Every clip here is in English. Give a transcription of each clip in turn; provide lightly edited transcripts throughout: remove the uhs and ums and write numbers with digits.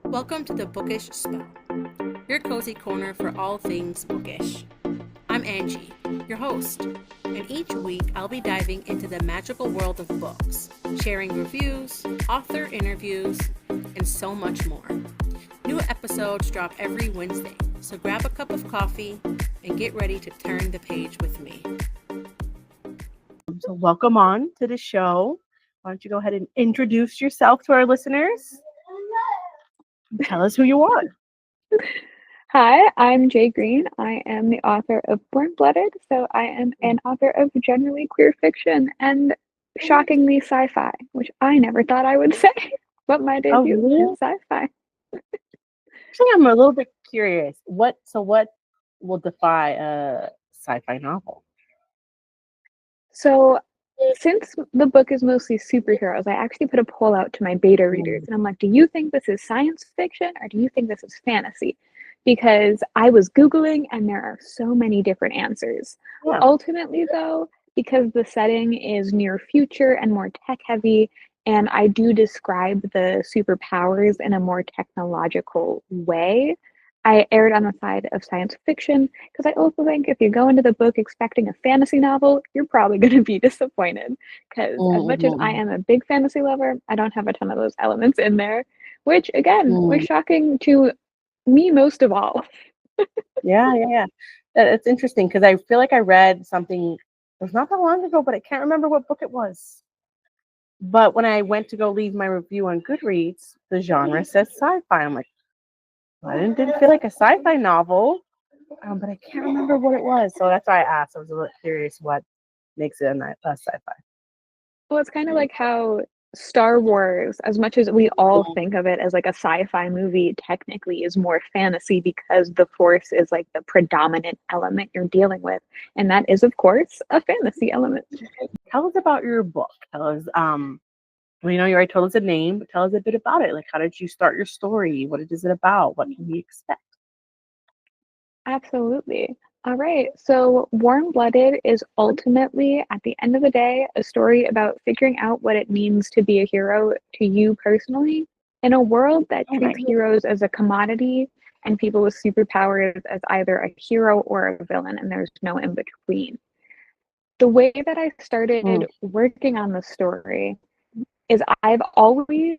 Welcome to the Bookish Spell, your cozy corner for all things bookish. I'm Angie, your host, and each week I'll be diving into the magical world of books, sharing reviews, author interviews, and so much more. New episodes drop every Wednesday, so grab a cup of coffee and get ready to turn the page with me. So welcome on to the show. Why don't you go ahead and introduce yourself to our listeners? Tell us who you are. Hi, I'm Jay Green. I am the author of Born Blooded, so I am an author of generally queer fiction and shockingly sci-fi, which I never thought I would say, but my debut Really? is sci-fi. Actually, I'm a little bit curious. What will defy a sci-fi novel? So since the book is mostly superheroes, I actually put a poll out to my beta readers, and I'm like, do you think this is science fiction or do you think this is fantasy? Because I was Googling and there are so many different answers. Yeah. Ultimately, though, because the setting is near future and more tech heavy, and I do describe the superpowers in a more technological way, I erred on the side of science fiction because I also think if you go into the book expecting a fantasy novel, you're probably going to be disappointed. Because as much as I am a big fantasy lover, I don't have a ton of those elements in there, which again was shocking to me most of all. Yeah. It's interesting because I feel like I read something, it was not that long ago, but I can't remember what book it was. But when I went to go leave my review on Goodreads, the genre says sci-fi. I'm like, well, I didn't feel like a sci-fi novel, but I can't remember what it was. So that's why I asked. I was a little curious what makes it a sci-fi. Well, it's kind of like how Star Wars, as much as we all think of it as like a sci-fi movie, technically is more fantasy because the Force is like the predominant element you're dealing with. And that is, of course, a fantasy element. Tell us about your book. Tell us, well, you already told us the name, but tell us a bit about it. Like, how did you start your story? What is it about? What can we expect? Absolutely. All right. So, Warm Blooded is ultimately, at the end of the day, a story about figuring out what it means to be a hero to you personally in a world that treats heroes as a commodity and people with superpowers as either a hero or a villain, and there's no in between. The way that I started working on the story is I've always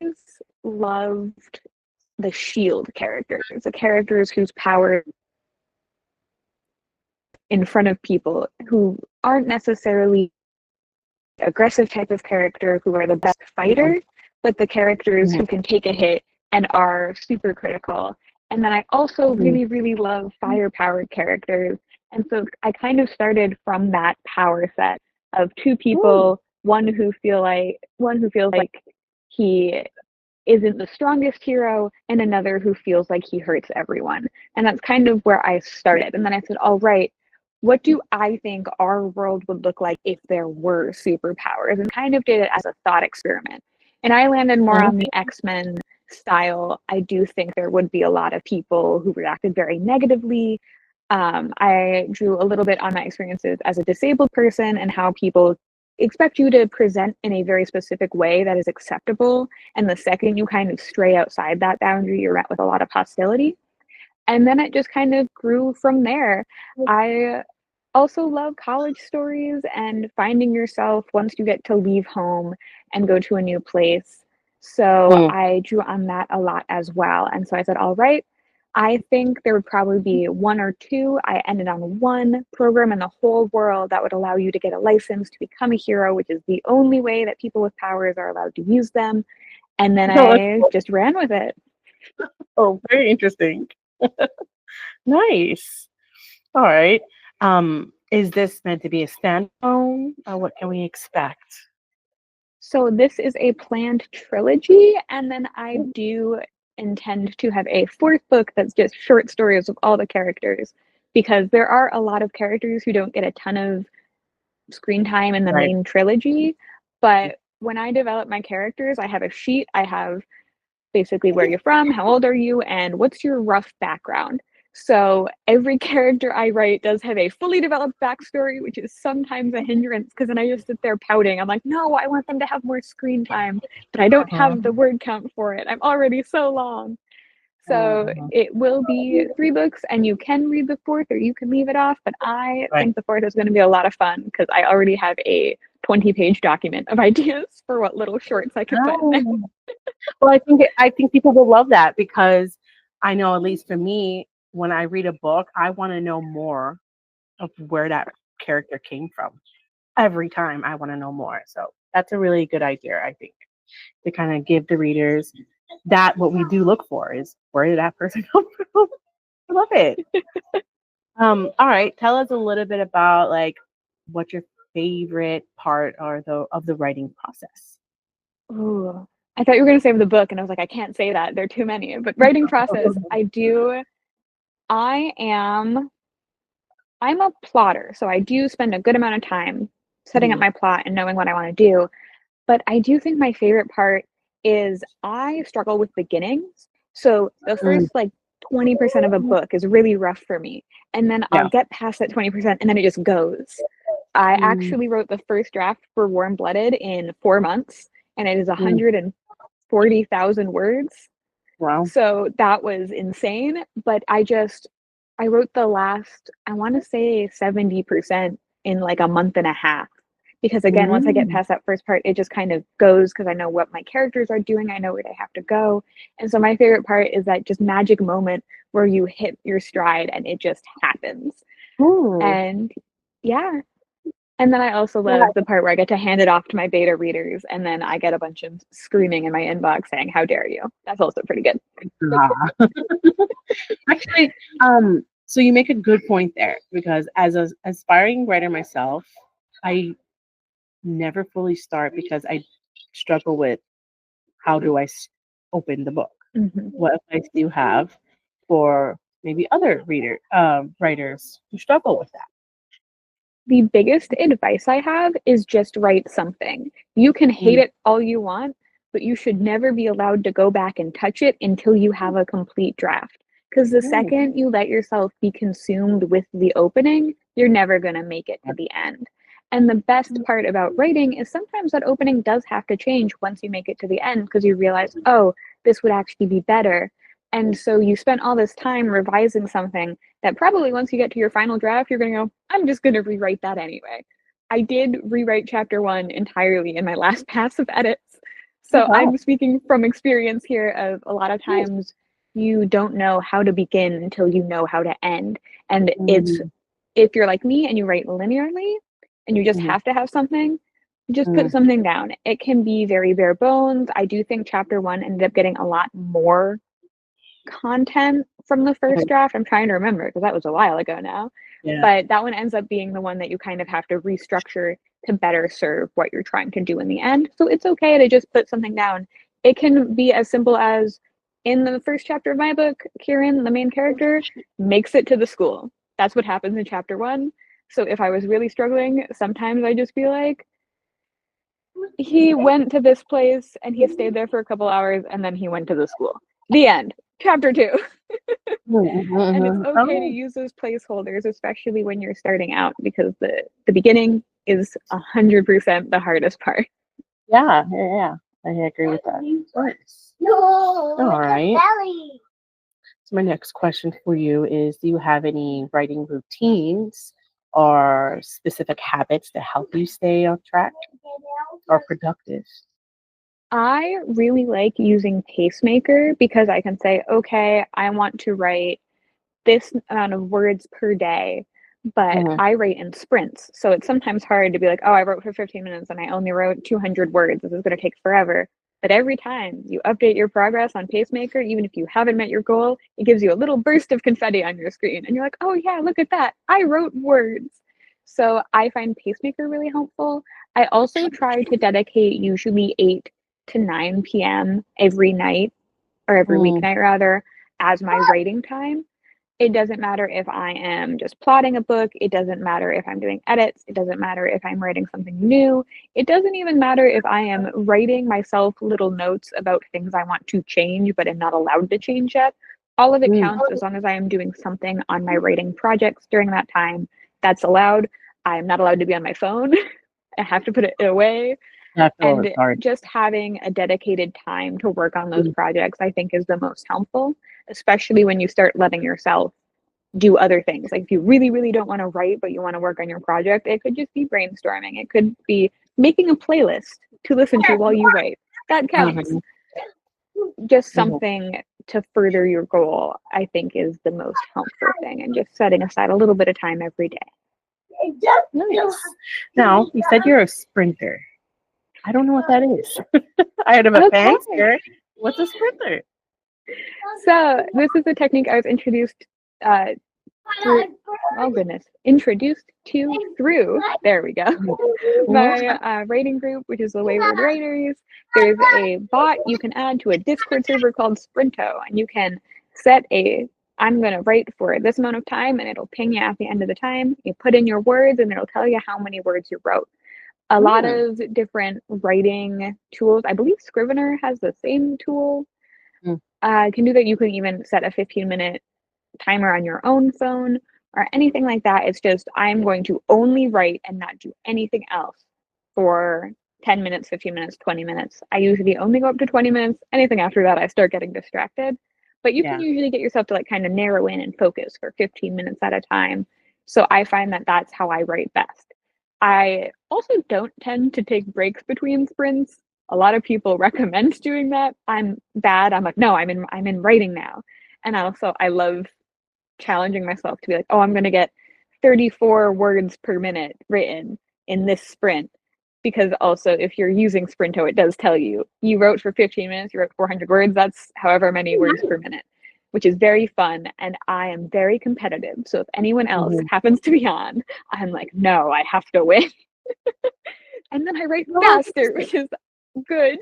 loved the shield characters, the characters whose power in front of people who aren't necessarily aggressive type of character who are the best fighter, but the characters who can take a hit and are super critical. And then I also really love fire-powered characters. And so I kind of started from that power set of two people, one who feels like he isn't the strongest hero, and another who feels like he hurts everyone. And that's kind of where I started. And then I said, all right, what do I think our world would look like if there were superpowers? And kind of did it as a thought experiment. And I landed more on the X-Men style. I do think there would be a lot of people who reacted very negatively. I drew a little bit on my experiences as a disabled person and how people expect you to present in a very specific way that is acceptable. And the second you kind of stray outside that boundary, you're met with a lot of hostility. And then it just kind of grew from there. I also love college stories and finding yourself once you get to leave home and go to a new place. So I drew on that a lot as well. And so I said, all right, I think there would probably be one or two. I ended on one program in the whole world that would allow you to get a license to become a hero, which is the only way that people with powers are allowed to use them. And then I just ran with it. Oh, very interesting. Nice. All right. Is this meant to be a standalone? What can we expect? So this is a planned trilogy, and then I do intend to have a fourth book that's just short stories of all the characters, because there are a lot of characters who don't get a ton of screen time in the main trilogy. But when I develop my characters, I have a sheet. I have basically where you're from, how old are you, and what's your rough background. So every character I write does have a fully developed backstory, which is sometimes a hindrance because then I just sit there pouting. I'm like, no, I want them to have more screen time, but I don't have the word count for it. I'm already so long. So it will be 3 books, and you can read the 4th or you can leave it off. But I think the 4th is going to be a lot of fun because I already have a 20-page document of ideas for what little shorts I could put in there. Well, I think people will love that because I know, at least for me, when I read a book, I want to know more of where that character came from. Every time I want to know more. So that's a really good idea, I think, to kind of give the readers that what we do look for is where did that person come from? I love it. All right. Tell us a little bit about like what's your favorite part or of the writing process. Ooh, I thought you were going to say the book, and I was like, I can't say that. There are too many. But writing process, I'm a plotter, so I do spend a good amount of time setting up my plot and knowing what I want to do. But I do think my favorite part is I struggle with beginnings. So the first like 20% of a book is really rough for me. And then I'll get past that 20% and then it just goes. I actually wrote the first draft for Warm Blooded in 4 months, and it is 140,000 words. Wow. So that was insane. But I wrote the last, I want to say 70% in like a month and a half. Because again, once I get past that first part, it just kind of goes because I know what my characters are doing. I know where they have to go. And so my favorite part is that just magic moment where you hit your stride and it just happens. And yeah. And then I also love the part where I get to hand it off to my beta readers and then I get a bunch of screaming in my inbox saying, how dare you? That's also pretty good. Actually, so you make a good point there because as an aspiring writer myself, I never fully start because I struggle with how do I open the book? What advice do you have for maybe other writers who struggle with that? The biggest advice I have is just write something. You can hate it all you want, but you should never be allowed to go back and touch it until you have a complete draft. Because the second you let yourself be consumed with the opening, you're never going to make it to the end. And the best part about writing is sometimes that opening does have to change once you make it to the end because you realize, oh, this would actually be better. And so you spent all this time revising something that probably once you get to your final draft, you're going to go, I'm just going to rewrite that anyway. I did rewrite chapter 1 entirely in my last pass of edits. So I'm speaking from experience here of a lot of times you don't know how to begin until you know how to end. And it's, if you're like me and you write linearly and you just have to have something, just put something down. It can be very bare bones. I do think chapter 1 ended up getting a lot more content from the first draft. I'm trying to remember because that was a while ago now. But that one ends up being the one that you kind of have to restructure to better serve what you're trying to do in the end. So it's okay to just put something down. It can be as simple as in the first chapter of my book, Kieran, the main character, makes it to the school. That's what happens in chapter 1. So if I was really struggling, sometimes I just be like, he went to this place and he stayed there for a couple hours and then he went to the school. The end. Chapter 2. And it's okay to use those placeholders, especially when you're starting out, because the beginning is 100% the hardest part. Yeah. I agree with that. No. All right. So my next question for you is, do you have any writing routines or specific habits to help you stay on track or productive? I really like using Pacemaker because I can say, okay, I want to write this amount of words per day, but I write in sprints. So it's sometimes hard to be like, oh, I wrote for 15 minutes and I only wrote 200 words. This is going to take forever. But every time you update your progress on Pacemaker, even if you haven't met your goal, it gives you a little burst of confetti on your screen. And you're like, oh yeah, look at that. I wrote words. So I find Pacemaker really helpful. I also try to dedicate usually 8 to 9 p.m. every night, or every weeknight rather, as my writing time. It doesn't matter if I am just plotting a book. It doesn't matter if I'm doing edits. It doesn't matter if I'm writing something new. It doesn't even matter if I am writing myself little notes about things I want to change but am not allowed to change yet. All of it counts as long as I am doing something on my writing projects during that time. That's allowed. I'm not allowed to be on my phone. I have to put it away. That's And hard. just having a dedicated time to work on those projects, I think, is the most helpful, especially when you start letting yourself do other things. Like if you really, really don't want to write, but you want to work on your project, it could just be brainstorming. It could be making a playlist to listen to while you write. That counts. Mhm, Just mhm. something to further your goal, I think, is the most helpful thing. And just setting aside a little bit of time every day. Nice. Now, you said you're a sprinter. I don't know what that is. I heard of a Okay. pantser. What's a sprinter? So this is a technique I was introduced uh, through, oh goodness, introduced to through, there we go, my writing group, which is the Wayward Writers. There's a bot you can add to a Discord server called Sprinto, and you can set I'm going to write for this amount of time, and it'll ping you at the end of the time. You put in your words, and it'll tell you how many words you wrote. A lot Hmm. of different writing tools. I believe Scrivener has the same tool. Mm. Can do that. You can even set a 15-minute timer on your own phone or anything like that. It's just I'm going to only write and not do anything else for 10 minutes, 15 minutes, 20 minutes. I usually only go up to 20 minutes. Anything after that, I start getting distracted. But you can Yeah. usually get yourself to like kind of narrow in and focus for 15 minutes at a time. So I find that that's how I write best. I also don't tend to take breaks between sprints. A lot of people recommend doing that. I'm bad. I'm like, no, I'm in writing now. And also I love challenging myself to be like, oh, I'm going to get 34 words per minute written in this sprint. Because also, if you're using Sprinto, it does tell you you wrote for 15 minutes, you wrote 400 words. That's however many words per minute, which is very fun. And I am very competitive. So if anyone else Mhm. happens to be on, I'm like, no, I have to win. And then I write Oh, faster, which is good.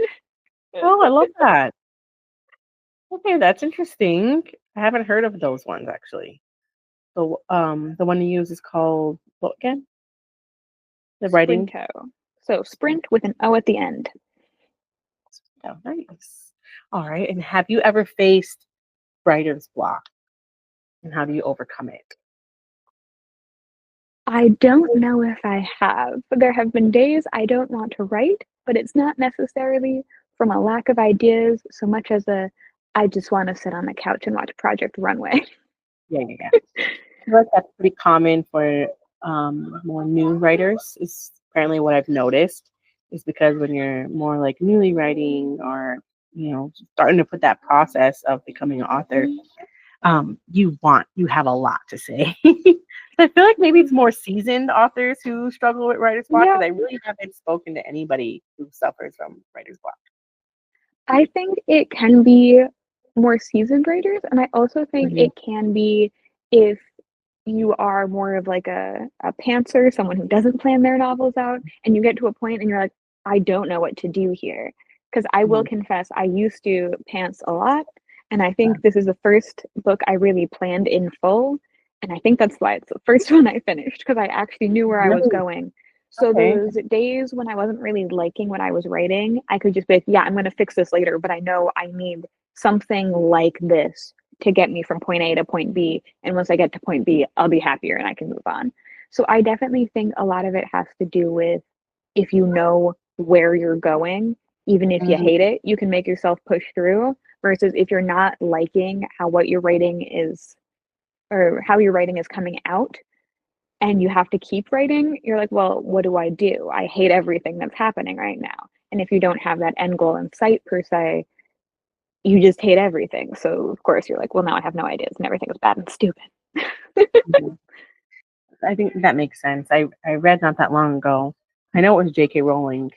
oh, I love that. Okay, that's interesting. I haven't heard of those ones actually. The one you use is called what again? The writing. Sprinto. So sprint with an O at the end. Oh, nice. All right. And have you ever faced writer's block? And how do you overcome it? I don't know if I have, but there have been days I don't want to write, but it's not necessarily from a lack of ideas so much as I just want to sit on the couch and watch Project Runway. Yeah, yeah, yeah. I feel like that's pretty common for more new writers. Is apparently what I've noticed is because when you're more like newly writing or starting to put that process of becoming an author, you have a lot to say. So I feel like maybe it's more seasoned authors who struggle with writer's block Yeah, because I really haven't spoken to anybody who suffers from writer's block. I think it can be more seasoned writers, and I also think Mhm. it can be if you are more of like a pantser, someone who doesn't plan their novels out, and you get to a point and you're like, I don't know what to do here. Because I will Mhm. confess, I used to pants a lot, and I Yeah. think this is the first book I really planned in full, and I think that's why it's the first one I finished, because I actually knew where I was Really? going. So Okay. those days when I wasn't really liking what I was writing, I could just be like, yeah, I'm going to fix this later, but I know I need something like this to get me from point A to point B. And once I get to point B, I'll be happier and I can move on. So I definitely think a lot of it has to do with if you know where you're going, even if you Mhm. hate it, you can make yourself push through. Versus if you're not liking how what you're writing is or how your writing is coming out and you have to keep writing, you're like, well, what do? I hate everything that's happening right now. And if you don't have that end goal in sight per se, you just hate everything. So of course you're like, well, now I have no ideas and everything is bad and stupid. Mhm. I think that makes sense. I read not that long ago. I know it was J.K. Rowling,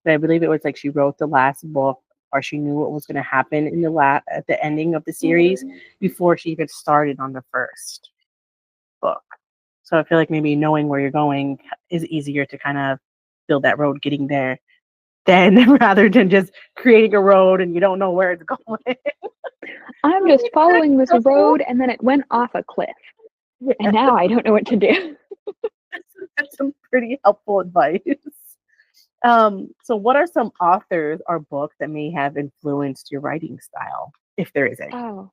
but I believe it was like she wrote the last book or she knew what was going to happen in at the ending of the series before she even started on the first book. So I feel like maybe knowing where you're going is easier to kind of build that road getting there than rather than just creating a road and you don't know where it's going. I'm just following this road and then it went off a cliff. And Yeah, now I don't know what to do. that's some pretty helpful advice. So what are some authors or books that may have influenced your writing style, if there is any? Oh,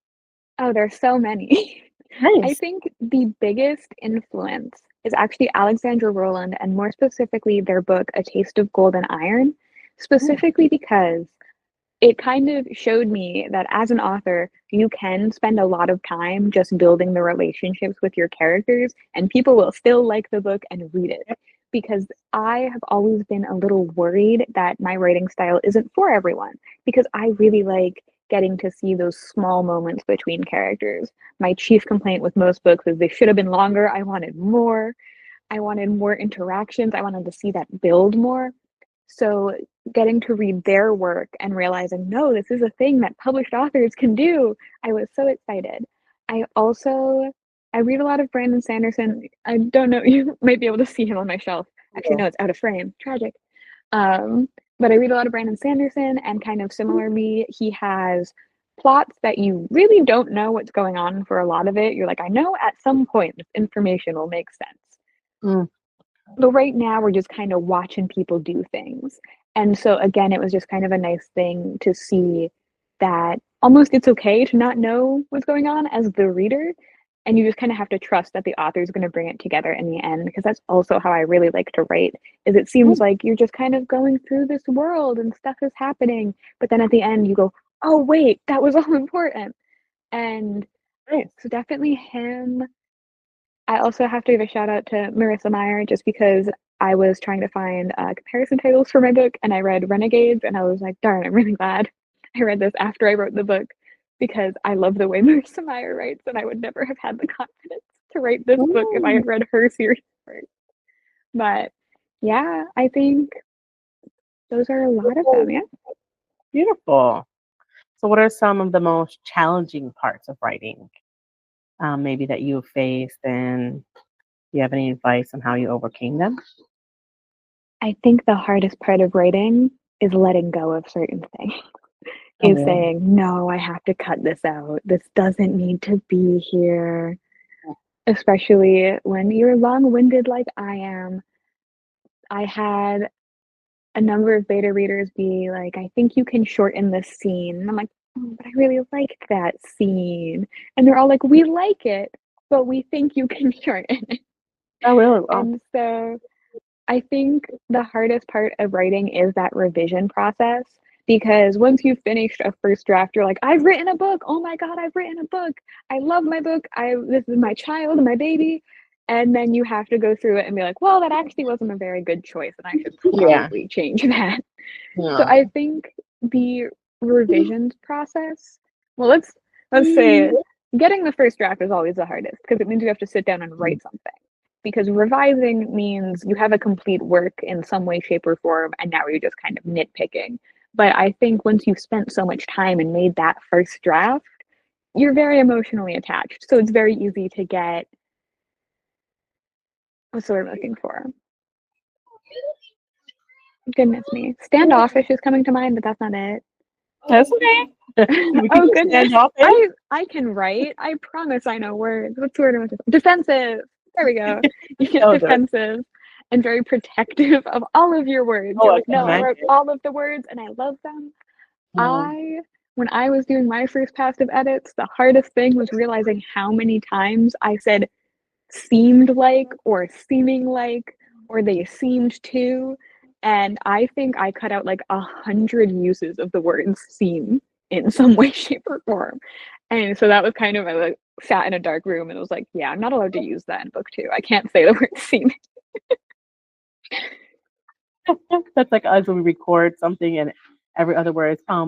oh, there's so many. I Nice. think the biggest influence is actually Alexandra Rowland, and more specifically their book A Taste of Gold and Iron, specifically because it kind of showed me that as an author, you can spend a lot of time just building the relationships with your characters, and people will still like the book and read it. Because I have always been a little worried that my writing style isn't for everyone, because I really like getting to see those small moments between characters. My chief complaint with most books is they should have been longer. I wanted more. I wanted more interactions. I wanted to see that build more. So getting to read their work and realizing, no, this is a thing that published authors can do, I was so excited. I read a lot of Brandon Sanderson. I don't know, you might be able to see him on my shelf. Actually, no, it's out of frame. Tragic. But I read a lot of Brandon Sanderson, and kind of similarly, he has plots that you really don't know what's going on for a lot of it. You're like, I know at some point this information will make sense. But right now we're just kind of watching people do things. And so again, it was just kind of a nice thing to see that almost it's okay to not know what's going on as the reader. And you just kind of have to trust that the author is going to bring it together in the end, because that's also how I really like to write, is it seems like you're just kind of going through this world and stuff is happening. But then at the end you go, oh, wait, that was all important. And so definitely him. I also have to give a shout out to Marissa Meyer, just because I was trying to find comparison titles for my book, and I read Renegades, and I was like, darn, I'm really glad I read this after I wrote the book, because I love the way Marissa Meyer writes, and I would never have had the confidence to write this book if I had read her series first. But yeah, I think those are a lot of them, yeah. Beautiful. So what are some of the most challenging parts of writing? Maybe that you faced, and do you have any advice on how you overcame them? I think the hardest part of writing is letting go of certain things. Is saying, no, I have to cut this out. This doesn't need to be here. Especially when you're long-winded like I am. I had a number of beta readers be like, I think you can shorten this scene. And I'm like, oh, but I really liked that scene. And they're all like, we like it, but we think you can shorten it. Oh, really? Wow. And so I think the hardest part of writing is that revision process, because once you've finished a first draft, you're like, I've written a book. Oh my God, I've written a book. I love my book. This is my child, my baby. And then you have to go through it and be like, well, that actually wasn't a very good choice, and I should probably change that. Yeah. So I think the revisions process, well, let's say getting the first draft is always the hardest, because it means you have to sit down and write something. Because revising means you have a complete work in some way, shape, or form, and now you're just kind of nitpicking. But I think once you've spent so much time and made that first draft, you're very emotionally attached. So it's very easy to get, what's the word I'm looking for? Goodness me. Standoffish is coming to mind, but that's not it. That's okay. Oh, goodness. I can write. I promise I know words. What's the word I'm looking for? Defensive. There we go. You get defensive and very protective of all of your words. You're like, no, I wrote all of the words and I love them. When I was doing my first pass of edits, the hardest thing was realizing how many times I said seemed like, or seeming like, or they seemed to. And I think I cut out like 100 uses of the word seem in some way, shape, or form. And so that was kind of, I like sat in a dark room and was like, yeah, I'm not allowed to use that in book 2. I can't say the word seem. That's like us when we record something and every other word is I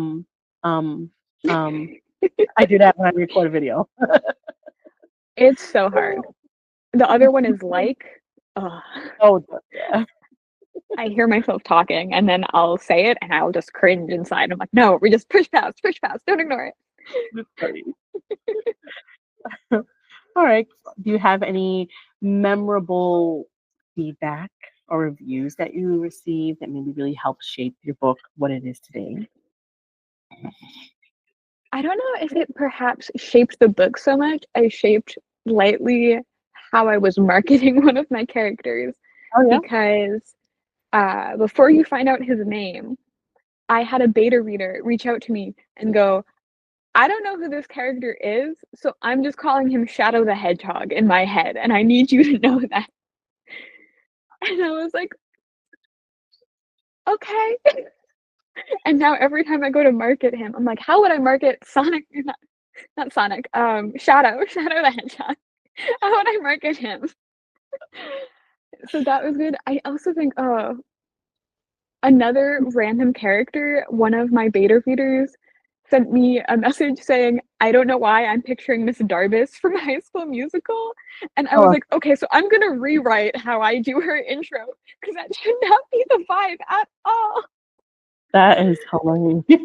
do that when I record a video. It's so hard. The other one is like, yeah. I hear myself talking and then I'll say it and I'll just cringe inside. I'm like, no, we just push past, don't ignore it. That's funny. All right. Do you have any memorable feedback or reviews that you received that maybe really helped shape your book, what it is today? I don't know if it perhaps shaped the book so much. I shaped lightly how I was marketing one of my characters. Because before you find out his name, I had a beta reader reach out to me and go, I don't know who this character is, so I'm just calling him Shadow the Hedgehog in my head, and I need you to know that. And I was like, okay. And now every time I go to market him, I'm like, how would I market Sonic? Not Sonic. Shadow the Hedgehog. How would I market him? So that was good. I also think, another random character, one of my beta readers sent me a message saying, I don't know why I'm picturing Miss Darbus from High School Musical. And I was like, okay, so I'm going to rewrite how I do her intro because that should not be the vibe at all. That is hilarious. Yeah,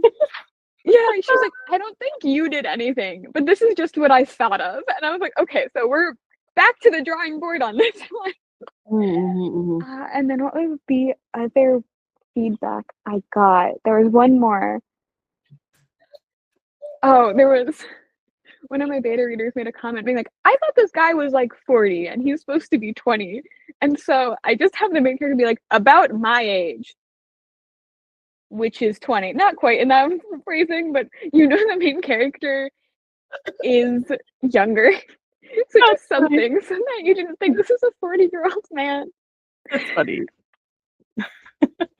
she was like, I don't think you did anything, but this is just what I thought of. And I was like, okay, so we're back to the drawing board on this one. And then what was the other feedback I got? There was one more. Oh, there was one of my beta readers made a comment being like, I thought this guy was like 40 and he's supposed to be 20. And so I just have the main character be like, about my age, which is 20. Not quite in that phrasing, but the main character is younger. So just something so that you didn't think this is a 40-year-old man. That's funny.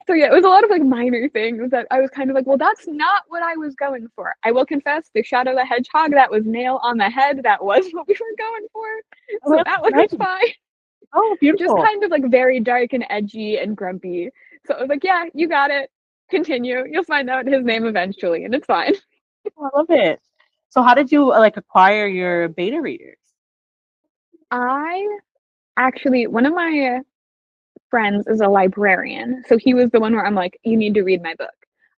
So yeah, it was a lot of like minor things that I was kind of like, well, that's not what I was going for. I will confess, the Shadow the Hedgehog, that was nail on the head. That was what we were going for. So that was fine. Oh, beautiful. Just kind of like very dark and edgy and grumpy. So I was like, yeah, you got it. Continue. You'll find out his name eventually, and it's fine. I love it. So how did you acquire your beta readers? One of my friends is a librarian, so he was the one where I'm like, you need to read my book.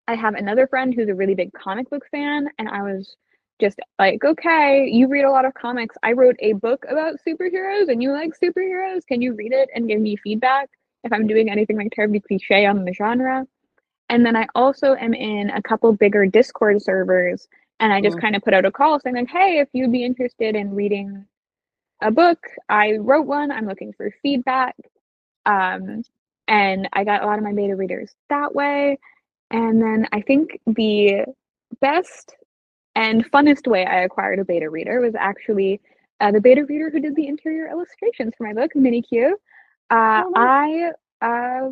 I have another friend who's a really big comic book fan, and I was just like, okay, you read a lot of comics. I wrote a book about superheroes and you like superheroes. Can you read it and give me feedback if I'm doing anything like terribly cliche on the genre? And then I also am in a couple bigger Discord servers, and I just kind of put out a call saying like, hey, if you'd be interested in reading a book, I wrote one, I'm looking for feedback. And I got a lot of my beta readers that way. And then I think the best and funnest way I acquired a beta reader was actually the beta reader who did the interior illustrations for my book, Mini Q. I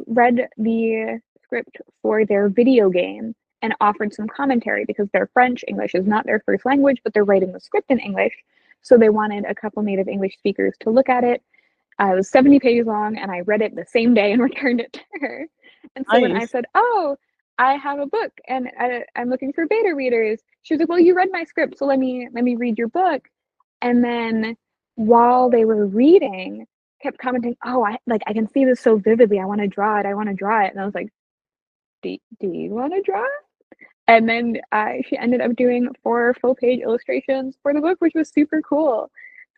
read the script for their video game and offered some commentary because their French, English is not their first language, but they're writing the script in English. So they wanted a couple native English speakers to look at it. It was 70 pages long, and I read it the same day and returned it to her. And so when I said, oh, I have a book and I'm looking for beta readers, she was like, well, you read my script, so let me read your book. And then while they were reading, kept commenting, oh, I can see this so vividly. I want to draw it. And I was like, do you want to draw it? And then she ended up doing 4 full-page illustrations for the book, which was super cool.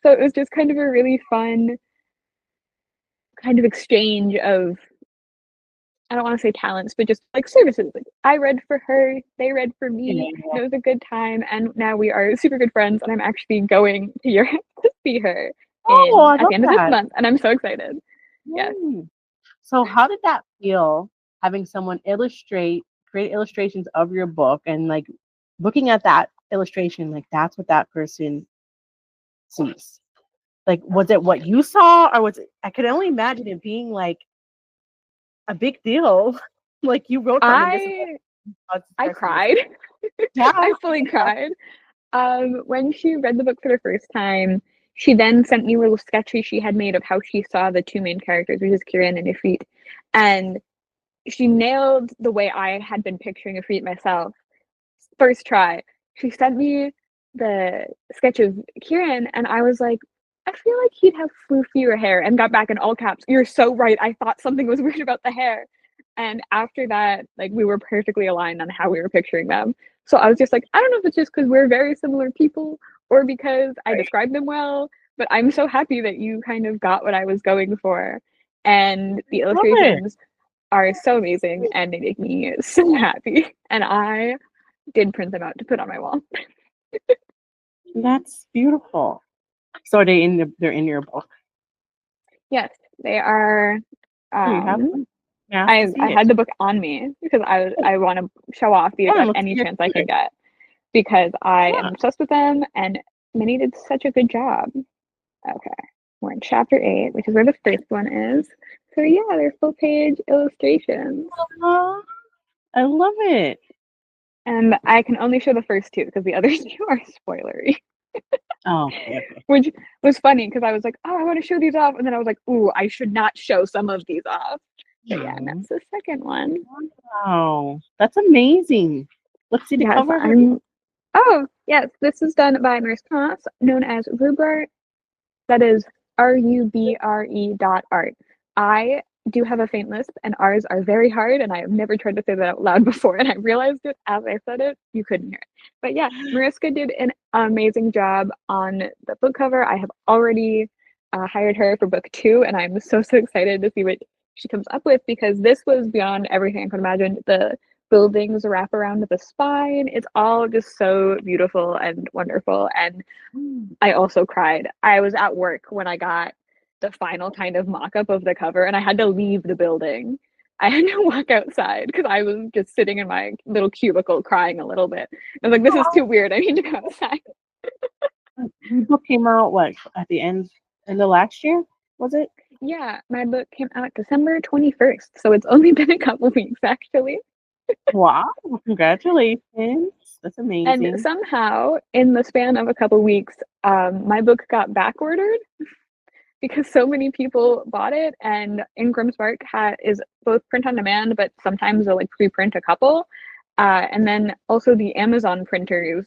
So it was just kind of a really fun kind of exchange of, I don't want to say talents, but just like services. Like I read for her, they read for me. Yeah. It was a good time, and now we are super good friends. And I'm actually going to Europe to see her at the end of this month, and I'm so excited. Yes. So how did that feel, having someone create illustrations of your book, and like looking at that illustration, like that's what that person sees? Like, was it what you saw, or was it? I could only imagine it being like a big deal. Like you wrote something. I cried. Yeah, I fully cried. When she read the book for the first time, she then sent me a little sketchy she had made of how she saw the 2 main characters, which is Kieran and Ifrit, and she nailed the way I had been picturing Ifrit myself. First try, she sent me the sketch of Kieran, and I was like, I feel like he'd have floofier hair, and got back in all caps, you're so right, I thought something was weird about the hair. And after that, like, we were perfectly aligned on how we were picturing them. So I was just like, I don't know if it's just because we're very similar people or because I described them well, but I'm so happy that you kind of got what I was going for. And the illustrations are so amazing, and they make me so happy. And I did print them out to put on my wall. That's beautiful. So they're in your book? Yes, they are. Yeah, I had the book on me because I want to show off any chance I can get, because I am obsessed with them, and Minnie did such a good job. Okay, we're in chapter 8, which is where the first one is. So yeah, they're full page illustrations. Aw, I love it. And I can only show the first two because the other two are spoilery. Oh, okay. Which was funny because I was like, oh, I want to show these off. And then I was like, ooh, I should not show some of these off. But yeah, and that's the second one. Wow, that's amazing. Let's see the Yes, cover. oh, yes, this is done by Maurice Thomas, known as Rubre. That is RUBRE.art. I do have a faint lisp, and R's are very hard, and I have never tried to say that out loud before, and I realized it as I said it. You couldn't hear it. But yeah, Mariska did an amazing job on the book cover. I have already hired her for book 2, and I'm so excited to see what she comes up with, because this was beyond everything I could imagine. The buildings wrap around the spine. It's all just so beautiful and wonderful. And I also cried. I was at work when I got the final kind of mock-up of the cover, and I had to leave the building. I had to walk outside because I was just sitting in my little cubicle crying a little bit. I was like, this is too weird. I need to go outside. The book came out what at the end of last year? Was it? Yeah, my book came out December 21st, so it's only been a couple weeks actually. Wow! Congratulations! That's amazing. And somehow, in the span of a couple weeks, my book got back ordered because so many people bought it. And Ingram Spark is both print on demand, but sometimes they'll like pre-print a couple. And then also the Amazon printers,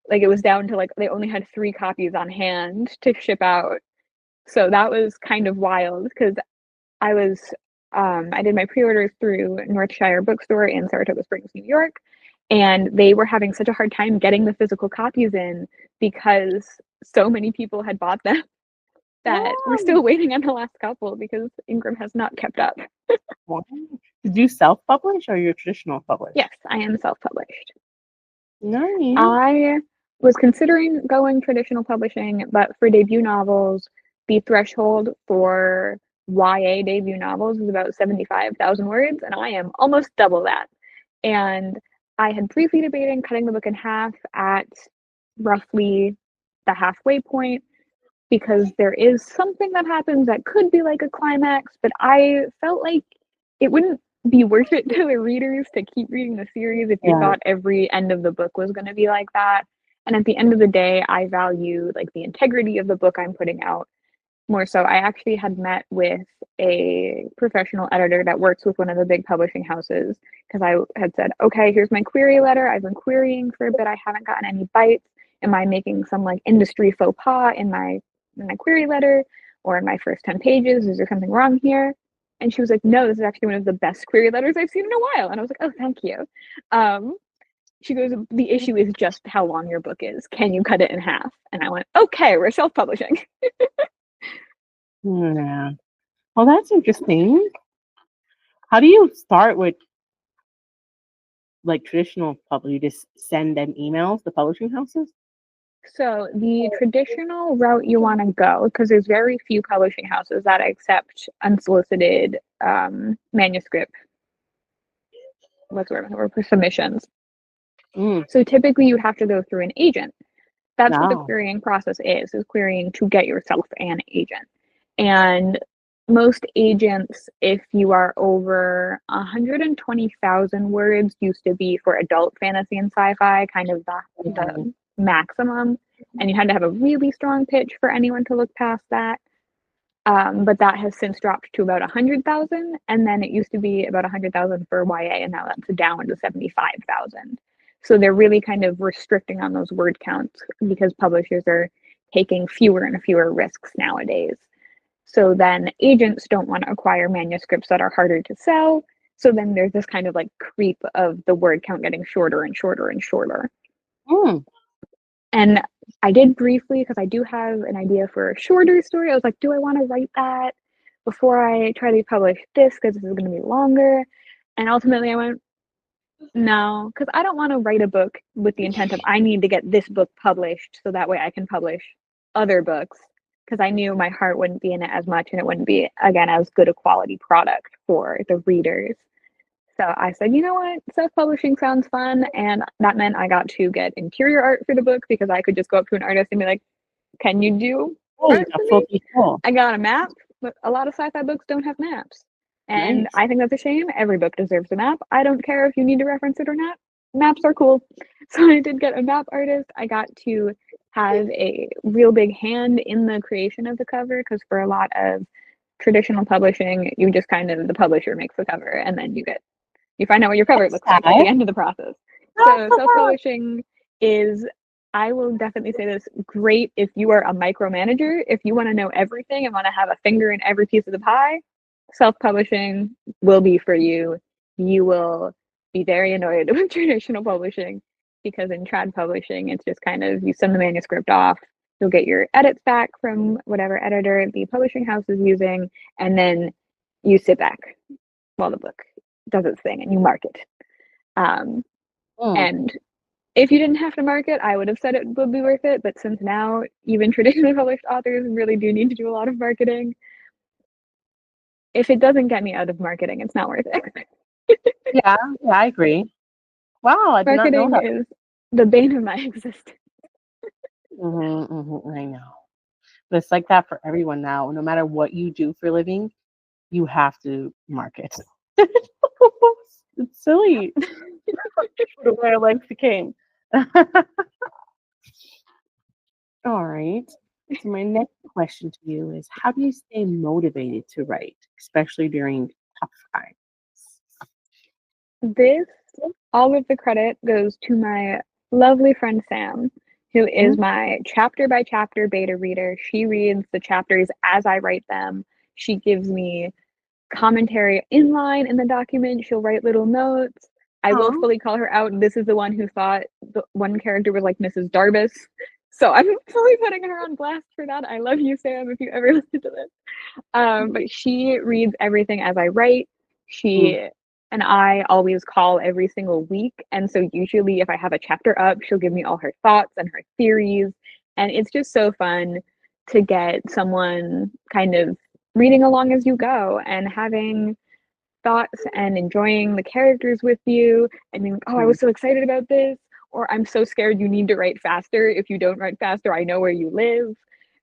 like it was down to like they only had 3 copies on hand to ship out. So that was kind of wild because I did my pre-orders through Northshire Bookstore in Saratoga Springs, New York, and they were having such a hard time getting the physical copies in because so many people had bought them that we're still waiting on the last couple because Ingram has not kept up. Wow. Did you self-publish or you're traditional publish? Yes, I am self-published. Nice. I was considering going traditional publishing, but for debut novels, the threshold for YA debut novels is about 75,000 words, and I am almost double that. And I had briefly debated cutting the book in half at roughly the halfway point, because there is something that happens that could be like a climax, but I felt like it wouldn't be worth it to the readers to keep reading the series if you thought every end of the book was going to be like that. And at the end of the day, I value like the integrity of the book I'm putting out more so. I actually had met with a professional editor that works with one of the big publishing houses because I had said, okay, here's my query letter. I've been querying for a bit. I haven't gotten any bites. Am I making some like industry faux pas in my query letter or in my first 10 pages? Is there something wrong here? And she was like, no, this is actually one of the best query letters I've seen in a while. And I was like, oh, thank you. She goes, the issue is just how long your book is. Can you cut it in half? And I went, okay, we're self-publishing. Yeah. Well, that's interesting. How do you start with like traditional publishing? You just send them emails to publishing houses? So the traditional route you want to go, because there's very few publishing houses that accept unsolicited manuscript. What's the word? Or submissions. So typically you have to go through an agent. That's what the querying process is querying to get yourself an agent. And most agents, if you are over 120,000 words, used to be for adult fantasy and sci-fi, kind of the maximum. And you had to have a really strong pitch for anyone to look past that. But that has since dropped to about 100,000. And then it used to be about 100,000 for YA, and now that's down to 75,000. So they're really kind of restricting on those word counts because publishers are taking fewer and fewer risks nowadays. So then agents don't want to acquire manuscripts that are harder to sell. So then there's this kind of like creep of the word count getting shorter and shorter and shorter. And I did briefly, because I do have an idea for a shorter story. I was like, do I want to write that before I try to publish this, because this is going to be longer? And ultimately I went, no, because I don't want to write a book with the intent of I need to get this book published so that way I can publish other books, because I knew my heart wouldn't be in it as much and it wouldn't be, again, as good a quality product for the readers. So I said, you know what, self-publishing sounds fun. And that meant I got to get interior art for the book, because I could just go up to an artist and be like, can you do art for me? I got a map, but a lot of sci-fi books don't have maps. And Nice. I think that's a shame. Every book deserves a map. I don't care if you need to reference it or not. Maps are cool. So I did get a map artist. I got to have a real big hand in the creation of the cover, because for a lot of traditional publishing, you just kind of, the publisher makes the cover and then you find out what your cover looks like at the end of the process. So self-publishing is, I will definitely say this, great if you are a micromanager. If you want to know everything and want to have a finger in every piece of the pie, self-publishing will be for you. You will be very annoyed with traditional publishing, because in trad publishing, it's just kind of, you send the manuscript off, you'll get your edits back from whatever editor the publishing house is using, and then you sit back while the book does its thing and you mark it. And if you didn't have to mark it, I would have said it would be worth it. But since now even traditionally published authors really do need to do a lot of marketing, if it doesn't get me out of marketing, it's not worth it. Yeah, I agree. Wow, I did not know Marketing that. is the bane of my existence. I know. But it's like that for everyone now. No matter what you do for a living, you have to market. It's silly. The way our life became. All right. So my next question to you is, how do you stay motivated to write, especially during tough times? This, all of the credit goes to my lovely friend Sam, who is my chapter by chapter beta reader. She reads the chapters as I write them. She gives me commentary inline in the document. She'll write little notes. I will fully call her out. This is the one who thought the one character was like Mrs. Darbus. So I'm fully putting her on blast for that. I love you, Sam, if you ever listen to this. But she reads everything as I write. She and I always call every single week. And so usually if I have a chapter up, she'll give me all her thoughts and her theories. And it's just so fun to get someone kind of reading along as you go and having thoughts and enjoying the characters with you and being, oh, I was so excited about this, or I'm so scared you need to write faster. If you don't write faster, I know where you live.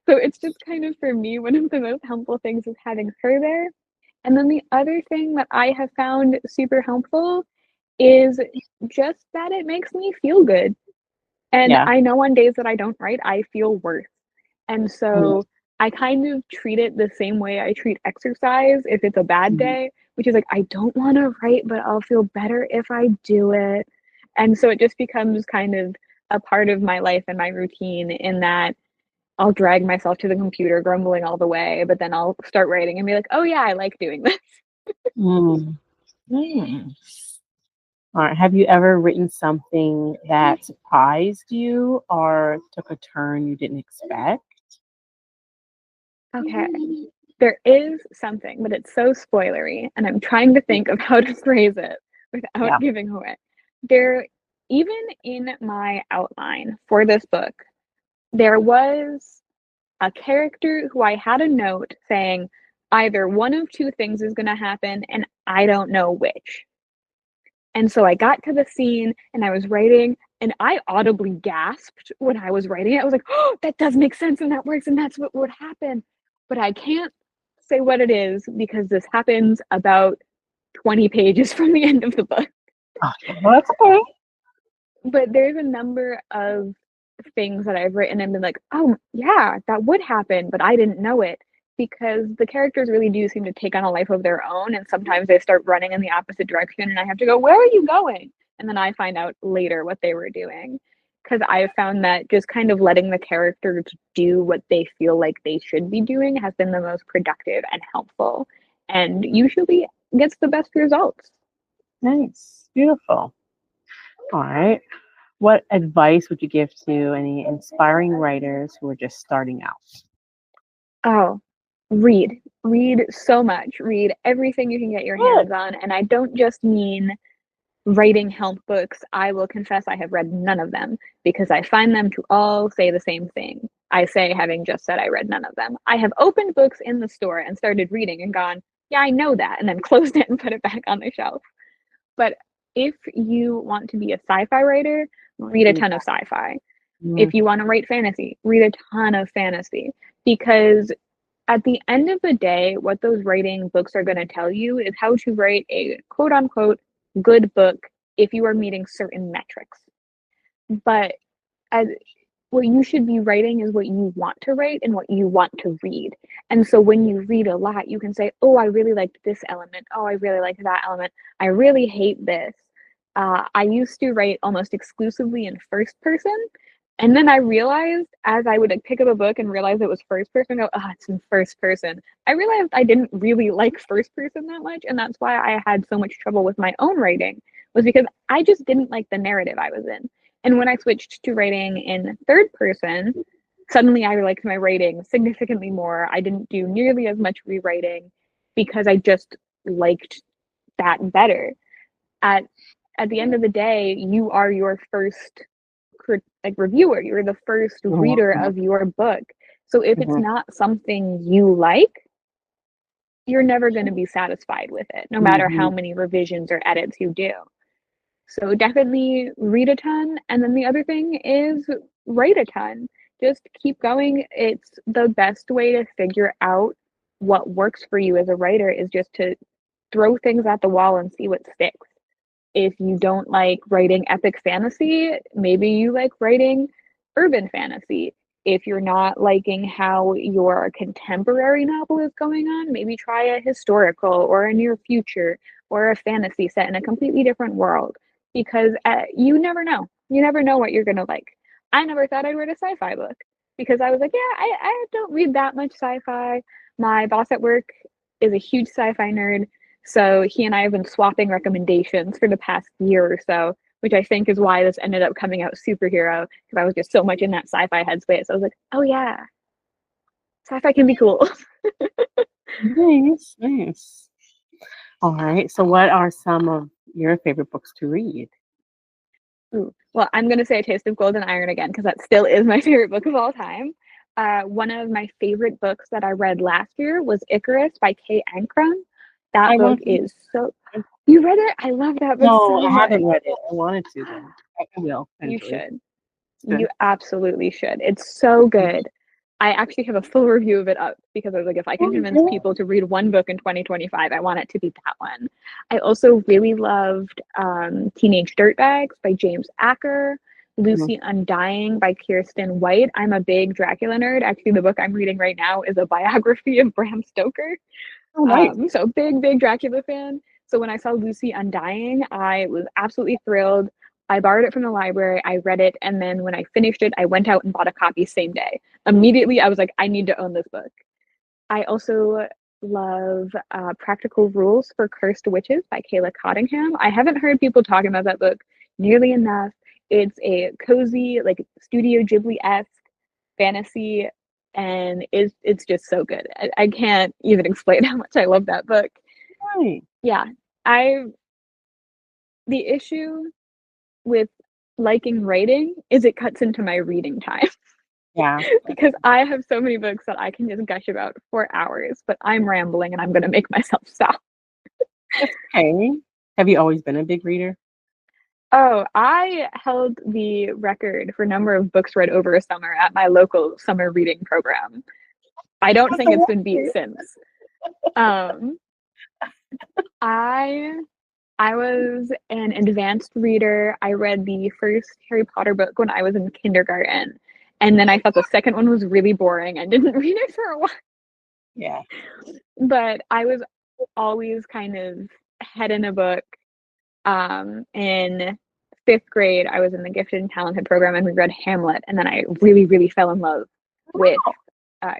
So it's just kind of, for me, one of the most helpful things is having her there. And then the other thing that I have found super helpful is just that it makes me feel good. And I know on days that I don't write, I feel worse. And so I kind of treat it the same way I treat exercise if it's a bad day, which is like, I don't want to write, but I'll feel better if I do it. And so it just becomes kind of a part of my life and my routine, in that I'll drag myself to the computer grumbling all the way, but then I'll start writing and be like, oh yeah, I like doing this. All right. Have you ever written something that surprised you or took a turn you didn't expect? Okay. There is something, but it's so spoilery, and I'm trying to think of how to phrase it without giving away. There, even in my outline for this book, there was a character who I had a note saying either one of two things is going to happen, and I don't know which. And so I got to the scene and I was writing, and I audibly gasped when I was writing it. I was like, oh, that does make sense and that works and that's what would happen. But I can't say what it is because this happens about 20 pages from the end of the book. Well, that's okay. But there's a number of things that I've written and been like, oh, yeah, that would happen, but I didn't know it. Because the characters really do seem to take on a life of their own, and sometimes they start running in the opposite direction, and I have to go, where are you going? And then I find out later what they were doing. Because I have found that just kind of letting the characters do what they feel like they should be doing has been the most productive and helpful, and usually gets the best results. Nice. Beautiful. All right. What advice would you give to any inspiring writers who are just starting out? Oh, read so much. Read everything you can get your hands on. And I don't just mean writing help books. I will confess I have read none of them, because I find them to all say the same thing. I say, having just said I read none of them. I have opened books in the store and started reading and gone, yeah, I know that, and then closed it and put it back on the shelf. But if you want to be a sci-fi writer, read a ton of sci-fi. If you want to write fantasy, read a ton of fantasy, because at the end of the day, what those writing books are going to tell you is how to write a quote unquote good book if you are meeting certain metrics. But as what you should be writing is what you want to write and what you want to read. And so when you read a lot, you can say, oh, I really liked this element. Oh, I really liked that element. I really hate this. I used to write almost exclusively in first person. And then I realized as I would like pick up a book and realize it was first person, go, oh, it's in first person. I realized I didn't really like first person that much. And that's why I had so much trouble with my own writing, was because I just didn't like the narrative I was in. And when I switched to writing in third person, suddenly I liked my writing significantly more. I didn't do nearly as much rewriting because I just liked that better. At the end of the day, you are your first reviewer. You're the first reader of your book. So if it's not something you like, you're never going to be satisfied with it, no matter how many revisions or edits you do. So definitely read a ton. And then the other thing is write a ton. Just keep going. It's the best way to figure out what works for you as a writer is just to throw things at the wall and see what sticks. If you don't like writing epic fantasy, maybe you like writing urban fantasy. If you're not liking how your contemporary novel is going on, maybe try a historical or a near future or a fantasy set in a completely different world. Because you never know. You never know what you're going to like. I never thought I'd read a sci-fi book because I was like, yeah, I don't read that much sci-fi. My boss at work is a huge sci-fi nerd. So he and I have been swapping recommendations for the past year or so, which I think is why this ended up coming out superhero, because I was just so much in that sci-fi headspace. I was like, oh yeah, sci-fi can be cool. Nice, nice. All right. So what are some of your favorite books to read? Ooh. Well, I'm going to say A Taste of Gold and Iron again, because that still is my favorite book of all time. One of my favorite books that I read last year was Icarus by Kay Ancrum. That book is so... You read it? I love that book so much. No, I haven't read it. I wanted to, though. I will. You should. You absolutely should. It's so good. I actually have a full review of it up because I was like, if I can convince people to read one book in 2025, I want it to be that one. I also really loved Teenage Dirtbags by James Acker, Lucy Undying by Kirsten White. I'm a big Dracula nerd. Actually, the book I'm reading right now is a biography of Bram Stoker. Oh, nice. So big Dracula fan. So when I saw Lucy Undying, I was absolutely thrilled. I borrowed it from the library, I read it, and then when I finished it, I went out and bought a copy same day. Immediately, I was like, I need to own this book. I also love Practical Rules for Cursed Witches by Kayla Cottingham. I haven't heard people talking about that book nearly enough. It's a cozy, like Studio Ghibli-esque fantasy, and it's just so good. I can't even explain how much I love that book. Right. Yeah, the issue with liking writing is it cuts into my reading time. Yeah. Because I have so many books that I can just gush about for hours, but I'm rambling and I'm going to make myself stop. Okay. Have you always been a big reader? Oh, I held the record for number of books read over a summer at my local summer reading program. I don't think it's been beat since. I was an advanced reader. I read the first Harry Potter book when I was in kindergarten. And then I thought the second one was really boring and didn't read it for a while. Yeah. But I was always kind of head in a book. In fifth grade, I was in the Gifted and Talented program and we read Hamlet. And then I really fell in love with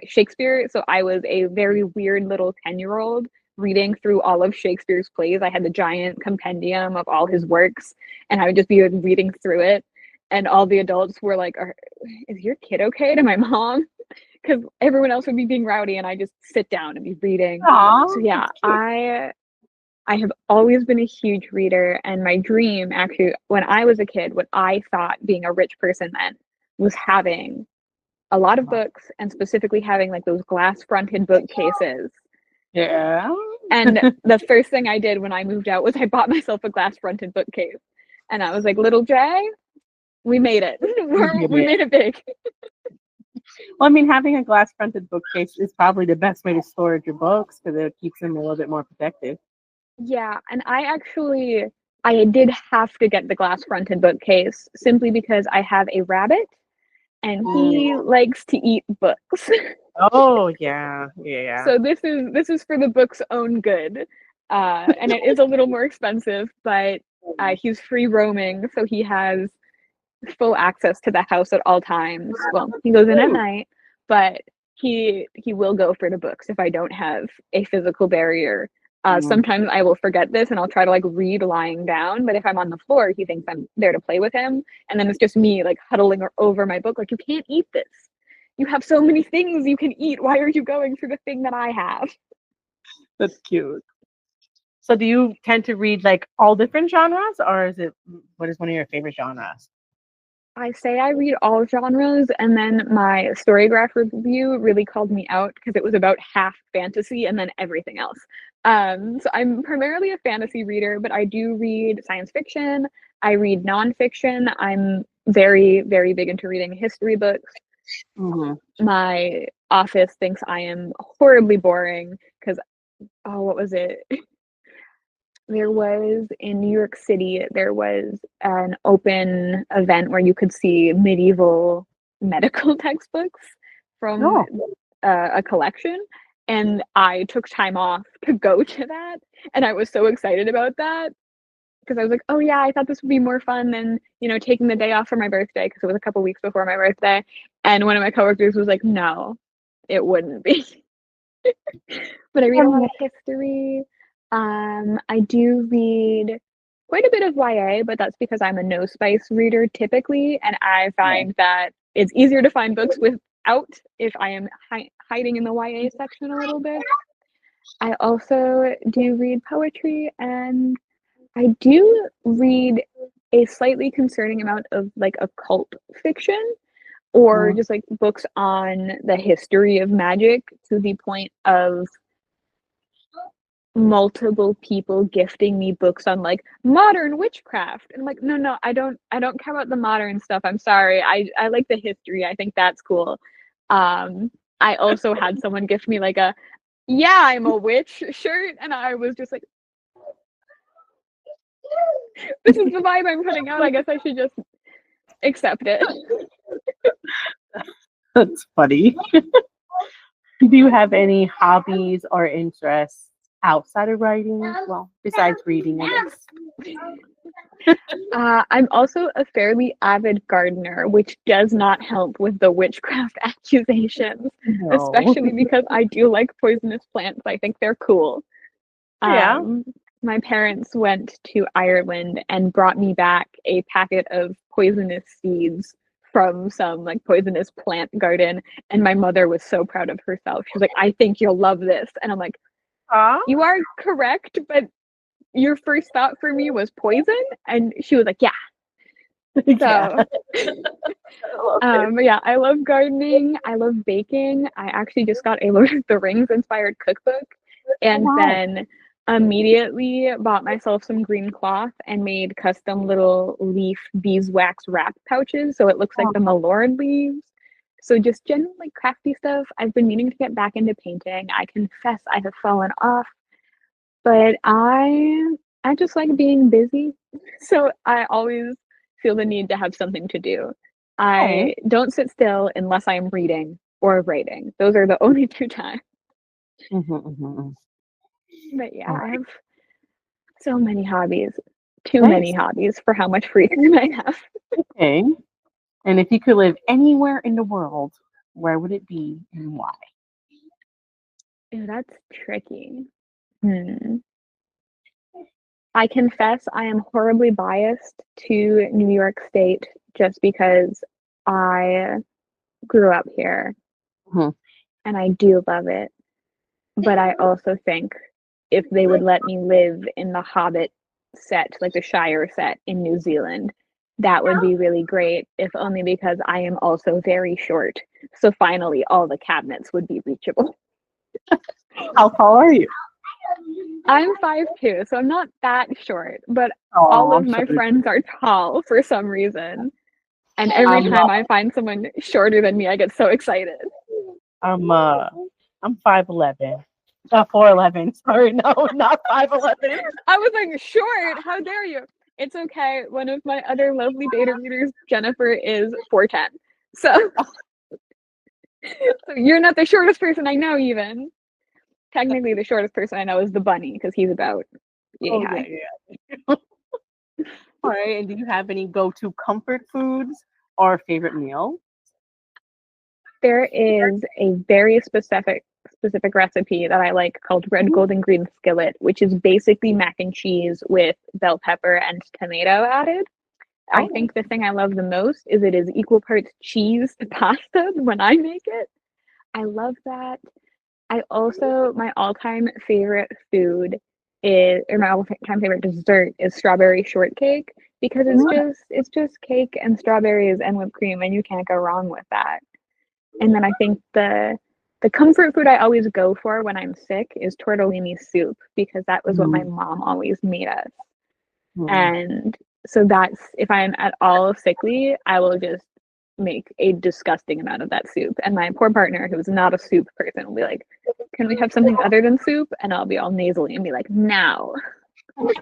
Shakespeare. So I was a very weird little 10-year-old reading through all of Shakespeare's plays. I had the giant compendium of all his works, and I would just be like, reading through it. And all the adults were like, is your kid okay? To my mom, because everyone else would be being rowdy, and I just sit down and be reading. Aww, so yeah, I have always been a huge reader, and my dream, actually, when I was a kid, what I thought being a rich person meant was having a lot of books, and specifically having like those glass-fronted bookcases. Yeah. And the first thing I did when I moved out was I bought myself a glass-fronted bookcase. And I was like, little Jay, we made it. We made it big. Well, I mean, having a glass-fronted bookcase is probably the best way to store your books because it keeps them a little bit more protected. Yeah, and I did have to get the glass fronted bookcase simply because I have a rabbit and he likes to eat books. Oh, yeah. Yeah. So this is for the book's own good. And it is a little more expensive, but he's free roaming, so he has full access to the house at all times. Well, he goes in at night, but he will go for the books if I don't have a physical barrier. Sometimes I will forget this and I'll try to like read lying down, but if I'm on the floor, he thinks I'm there to play with him, and then it's just me like huddling over my book like, you can't eat this. You have so many things you can eat. Why are you going for the thing that I have? That's cute. So do you tend to read like all different genres, or what is one of your favorite genres? I say I read all genres, and then my Storygraph review really called me out because it was about half fantasy and then everything else. So I'm primarily a fantasy reader, but I do read science fiction. I read nonfiction. I'm very, very big into reading history books. My office thinks I am horribly boring because, what was it? There was in New York City, there was an open event where you could see medieval medical textbooks from a collection. And I took time off to go to that. And I was so excited about that because I was like, oh yeah, I thought this would be more fun than, taking the day off for my birthday because it was a couple weeks before my birthday. And one of my coworkers was like, no, it wouldn't be. But I read a lot of history. I do read quite a bit of YA, but that's because I'm a no spice reader typically, and I find that it's easier to find books without if I am hiding in the YA section a little bit. I also do read poetry, and I do read a slightly concerning amount of like occult fiction or just like books on the history of magic to the point of multiple people gifting me books on like modern witchcraft, and I'm like, no, I don't care about the modern stuff. I'm sorry. I like the history. I think that's cool. I also had someone gift me like a I'm a witch shirt, and I was just like, this is the vibe I'm putting out. I guess I should just accept it. That's funny. Do you have any hobbies or interests outside of writing? Well, besides reading, I guess. I'm also a fairly avid gardener, which does not help with the witchcraft accusations, especially because I do like poisonous plants. I think they're cool. My parents went to Ireland and brought me back a packet of poisonous seeds from some like poisonous plant garden, and my mother was so proud of herself. She was like, I think you'll love this. And I'm like, you are correct, but your first thought for me was poison? And she was like, yeah. So, yeah, I love gardening. I love baking. I actually just got a Lord of the Rings inspired cookbook, and then immediately bought myself some green cloth and made custom little leaf beeswax wrap pouches so it looks like the Malord leaves. So just general like crafty stuff. I've been meaning to get back into painting. I confess I have fallen off, but I just like being busy. So I always feel the need to have something to do. I don't sit still unless I'm reading or writing. Those are the only two times. But yeah, I have so many hobbies. Too many hobbies for how much free time I have. Okay. And if you could live anywhere in the world, where would it be and why? Ew, that's tricky. I confess I am horribly biased to New York State just because I grew up here and I do love it. But I also think if they would let me live in the Hobbit set, like the Shire set in New Zealand, that would be really great, if only because I am also very short. So finally, all the cabinets would be reachable. How tall are you? I'm 5'2", so I'm not that short, but all of my friends are tall for some reason. And every time I find someone shorter than me, I get so excited. I'm 5'11". 4'11". Sorry, no, not 5'11". I was like, short. How dare you? It's okay. One of my other lovely beta readers, Jennifer, is 4'10". So, so you're not the shortest person I know, even. Technically, the shortest person I know is the bunny because he's about yay Oh high. yeah. All right. And do you have any go-to comfort foods or favorite meal? There is a very specific recipe that I like called red golden green skillet, which is basically mac and cheese with bell pepper and tomato added. I Oh, think the thing I love the most is it is equal parts cheese to pasta when I make it. I love that. I also, my all-time favorite food is, or my all-time favorite dessert is strawberry shortcake because it's just cake and strawberries and whipped cream and you can't go wrong with that. And then I think the comfort food I always go for when I'm sick is tortellini soup because that was what my mom always made us. And so that's, if I'm at all sickly, I will just make a disgusting amount of that soup. And my poor partner, who's not a soup person, will be like, can we have something other than soup? And I'll be all nasally and be like, now. All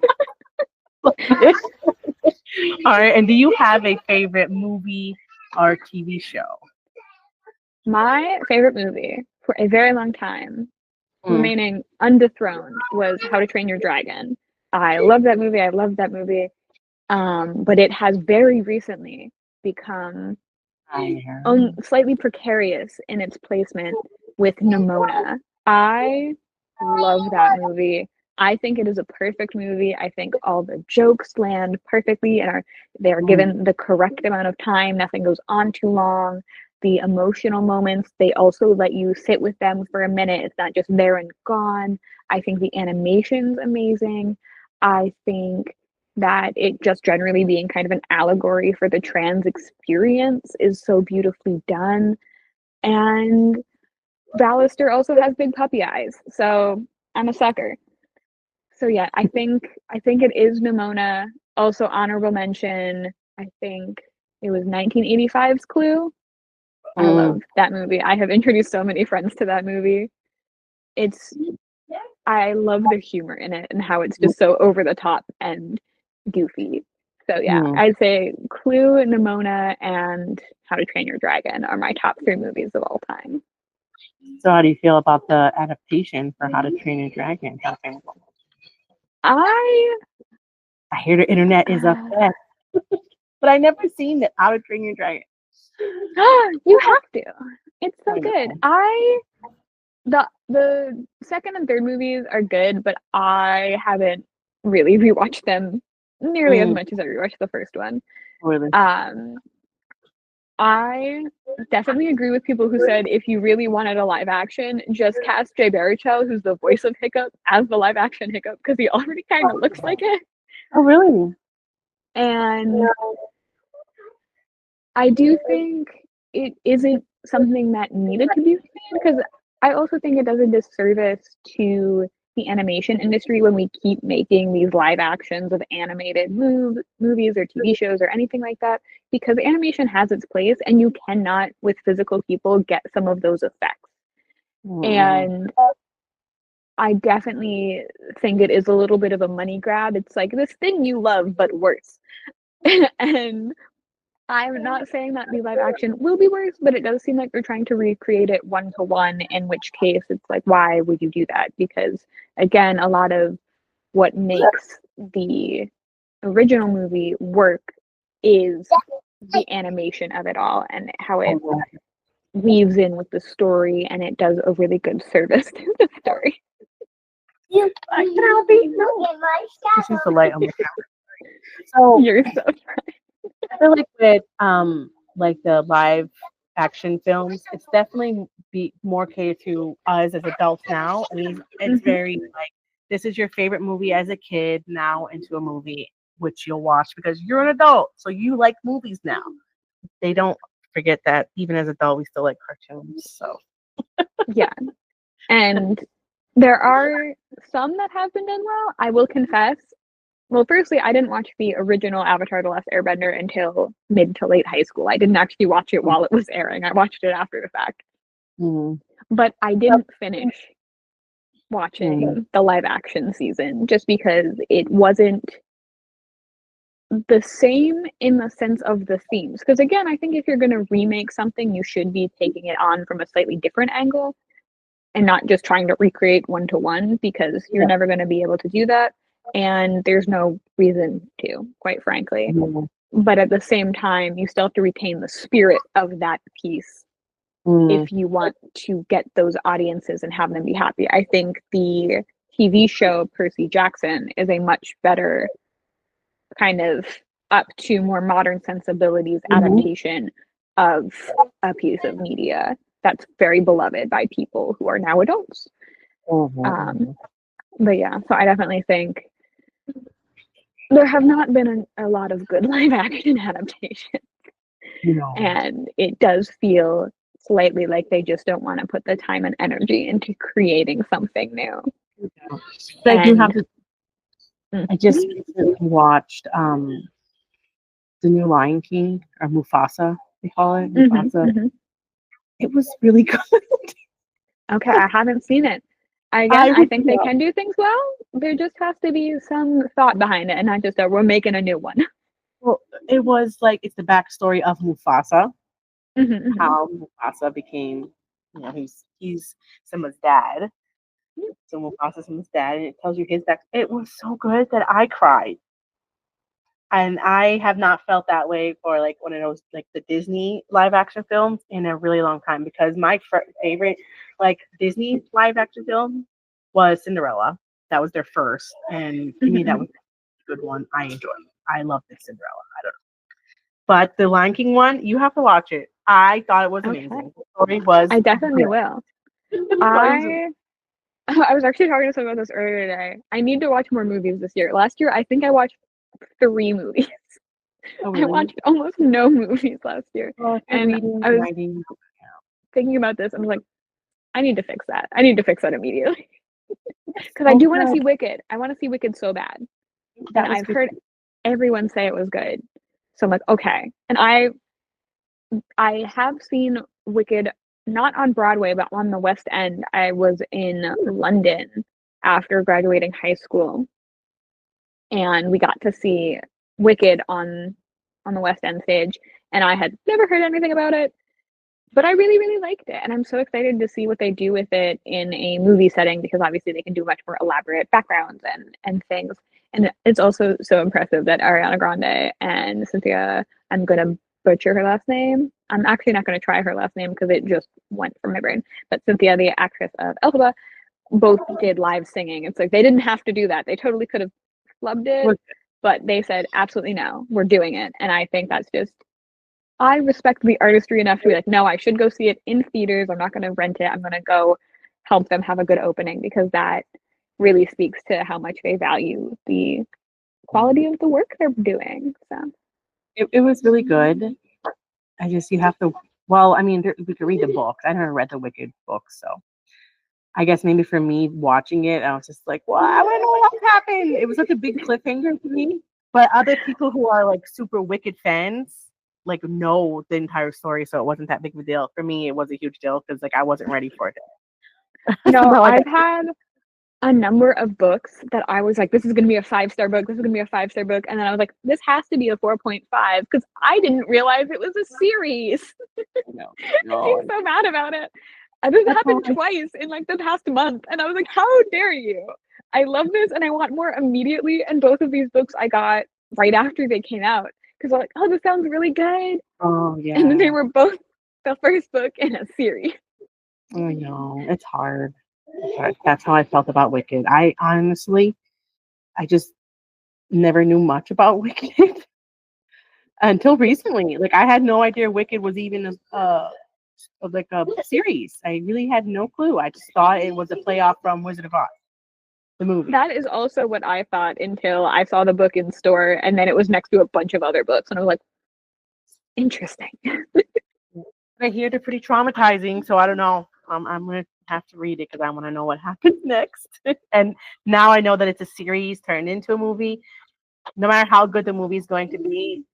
right. And do you have a favorite movie or TV show? My favorite movie for a very long time, remaining undethroned, was How to Train Your Dragon. I love that movie. I love that movie. But it has very recently become slightly precarious in its placement with Nimona. I love that movie. I think it is a perfect movie. I think all the jokes land perfectly and they are given the correct amount of time. Nothing goes on too long. The emotional moments, they also let you sit with them for a minute. It's not just there and gone. I think the animation's amazing. I think that it just generally being kind of an allegory for the trans experience is so beautifully done. And Ballister also has big puppy eyes, so I'm a sucker. So yeah, I think it is Nimona. Also honorable mention, I think it was 1985's Clue. I love that movie. I have introduced so many friends to that movie. I love the humor in it and how it's just so over the top and goofy. So yeah, I'd say Clue, Nimona, and How to Train Your Dragon are my top 3 movies of all time. So how do you feel about the adaptation for How to Train Your Dragon? I hear the internet is upset, but I never seen it. How to Train Your Dragon. You have to. It's so good. The second and third movies are good, but I haven't really rewatched them nearly as much as I rewatched the first one. Really? I definitely agree with people who said if you really wanted a live action, just cast Jay Baruchel, who's the voice of Hiccup, as the live action Hiccup because he already kind of looks like it. Oh, really? And I do think it isn't something that needed to be made because I also think it does a disservice to the animation industry when we keep making these live actions of animated movies or TV shows or anything like that, because animation has its place and you cannot, with physical people, get some of those effects. And I definitely think it is a little bit of a money grab. It's like this thing you love, but worse. And I'm not saying that the live action will be worse, but it does seem like they're trying to recreate it one-to-one, in which case it's like, why would you do that? Because, again, a lot of what makes the original movie work is the animation of it all and how it weaves in with the story, and it does a really good service to the story. This is the light on the camera. So you're so right. I feel like with like the live action films, it's definitely be more catered to us as adults now. I mean, it's very like this is your favorite movie as a kid now into a movie which you'll watch because you're an adult, so you like movies now. They don't forget that even as adult we still like cartoons. So yeah, and there are some that have been done well. I will confess. Well, firstly, I didn't watch the original Avatar: The Last Airbender until mid to late high school. I didn't actually watch it while it was airing. I watched it after the fact. but I didn't finish watching the live action season just because it wasn't the same in the sense of the themes. Because again, I think if you're going to remake something, you should be taking it on from a slightly different angle and not just trying to recreate one to one, because you're never going to be able to do that. And there's no reason to, quite frankly. But at the same time, you still have to retain the spirit of that piece if you want to get those audiences and have them be happy. I think the TV show Percy Jackson is a much better kind of up to more modern sensibilities adaptation of a piece of media that's very beloved by people who are now adults. But yeah, so I definitely think there have not been a lot of good live action adaptations. And it does feel slightly like they just don't want to put the time and energy into creating something new. So I do have to. I just recently watched the new Lion King, or Mufasa, they call it. Mufasa. It was really good. Okay, I haven't seen it. I think they can do things well. There just has to be some thought behind it, and not just we're making a new one. Well, it was like, it's the backstory of Mufasa, how Mufasa became, he's Simba's dad. So Mufasa's Simba's dad, and it tells you his back. It was so good that I cried. And I have not felt that way for like one of those like the Disney live action films in a really long time, because my favorite like Disney live action film was Cinderella. That was their first, and to me that was a good one. I enjoyed it. I love the Cinderella. I don't know, but the Lion King one, you have to watch it. I thought it was amazing. The story was. I definitely will. I was actually talking to someone about this earlier today. I need to watch more movies this year. Last year, I think I watched 3 movies. Oh, really? I watched almost no movies last year. And I was thinking about this. I was like, I need to fix that. I need to fix that immediately. Because I do want to see Wicked. I want to see Wicked so bad. And I've heard everyone say it was good. So I'm like, okay. And I have seen Wicked, not on Broadway, but on the West End. I was in London after graduating high school, and we got to see Wicked on the West End stage, and I had never heard anything about it, but I really, really liked it, and I'm so excited to see what they do with it in a movie setting, because obviously they can do much more elaborate backgrounds and things. And it's also so impressive that Ariana Grande and Cynthia, I'm gonna butcher her last name. I'm actually not gonna try her last name because it just went from my brain. But Cynthia, the actress of Elphaba, both did live singing. It's like they didn't have to do that. They totally could have flubbed it, but they said absolutely no, we're doing it. And I think that's just, I respect the artistry enough to be like, no, I should go see it in theaters. I'm not going to rent it. I'm going to go help them have a good opening, because that really speaks to how much they value the quality of the work they're doing. So it was really good. You have to, well, I mean, we could read the books. I never read the Wicked books, so I guess maybe for me watching it, I was just like, well, I want to know what else happened. It was such a big cliffhanger for me. But other people who are like super Wicked fans, like, know the entire story, so it wasn't that big of a deal. For me, it was a huge deal because like I wasn't ready for it. No, I've had a number of books that I was like, this is going to be a 5-star book. This is going to be a 5-star book. And then I was like, this has to be a 4.5, because I didn't realize it was a series. No. I'm so mad about it. This happened twice in like the past month. And I was like, how dare you? I love this and I want more immediately. And both of these books I got right after they came out, because I'm like, oh, this sounds really good. Oh, yeah. And then they were both the first book in a series. Oh, no, it's hard. But that's how I felt about Wicked. I honestly, I just never knew much about Wicked until recently. Like, I had no idea Wicked was even a series. I really had no clue. I just thought it was a playoff from Wizard of Oz, the movie. That is also what I thought until I saw the book in store, and then it was next to a bunch of other books, and I was like, interesting. I hear they're pretty traumatizing, so I don't know. I'm gonna have to read it because I want to know what happens next. And now I know that it's a series turned into a movie. No matter how good the movie is going to be,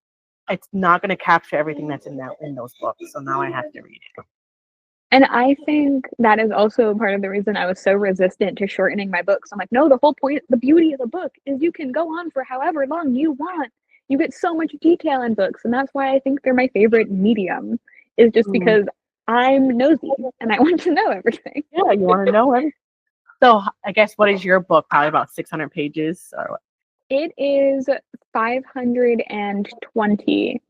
it's not going to capture everything that's in those books. So now I have to read it. And I think that is also part of the reason I was so resistant to shortening my books. I'm like, no, the whole point, the beauty of a book is you can go on for however long you want. You get so much detail in books. And that's why I think they're my favorite medium, is just Mm. because I'm nosy and I want to know everything. Yeah, you want to know everything. So I guess what is your book? Probably about 600 pages or what? It is 520,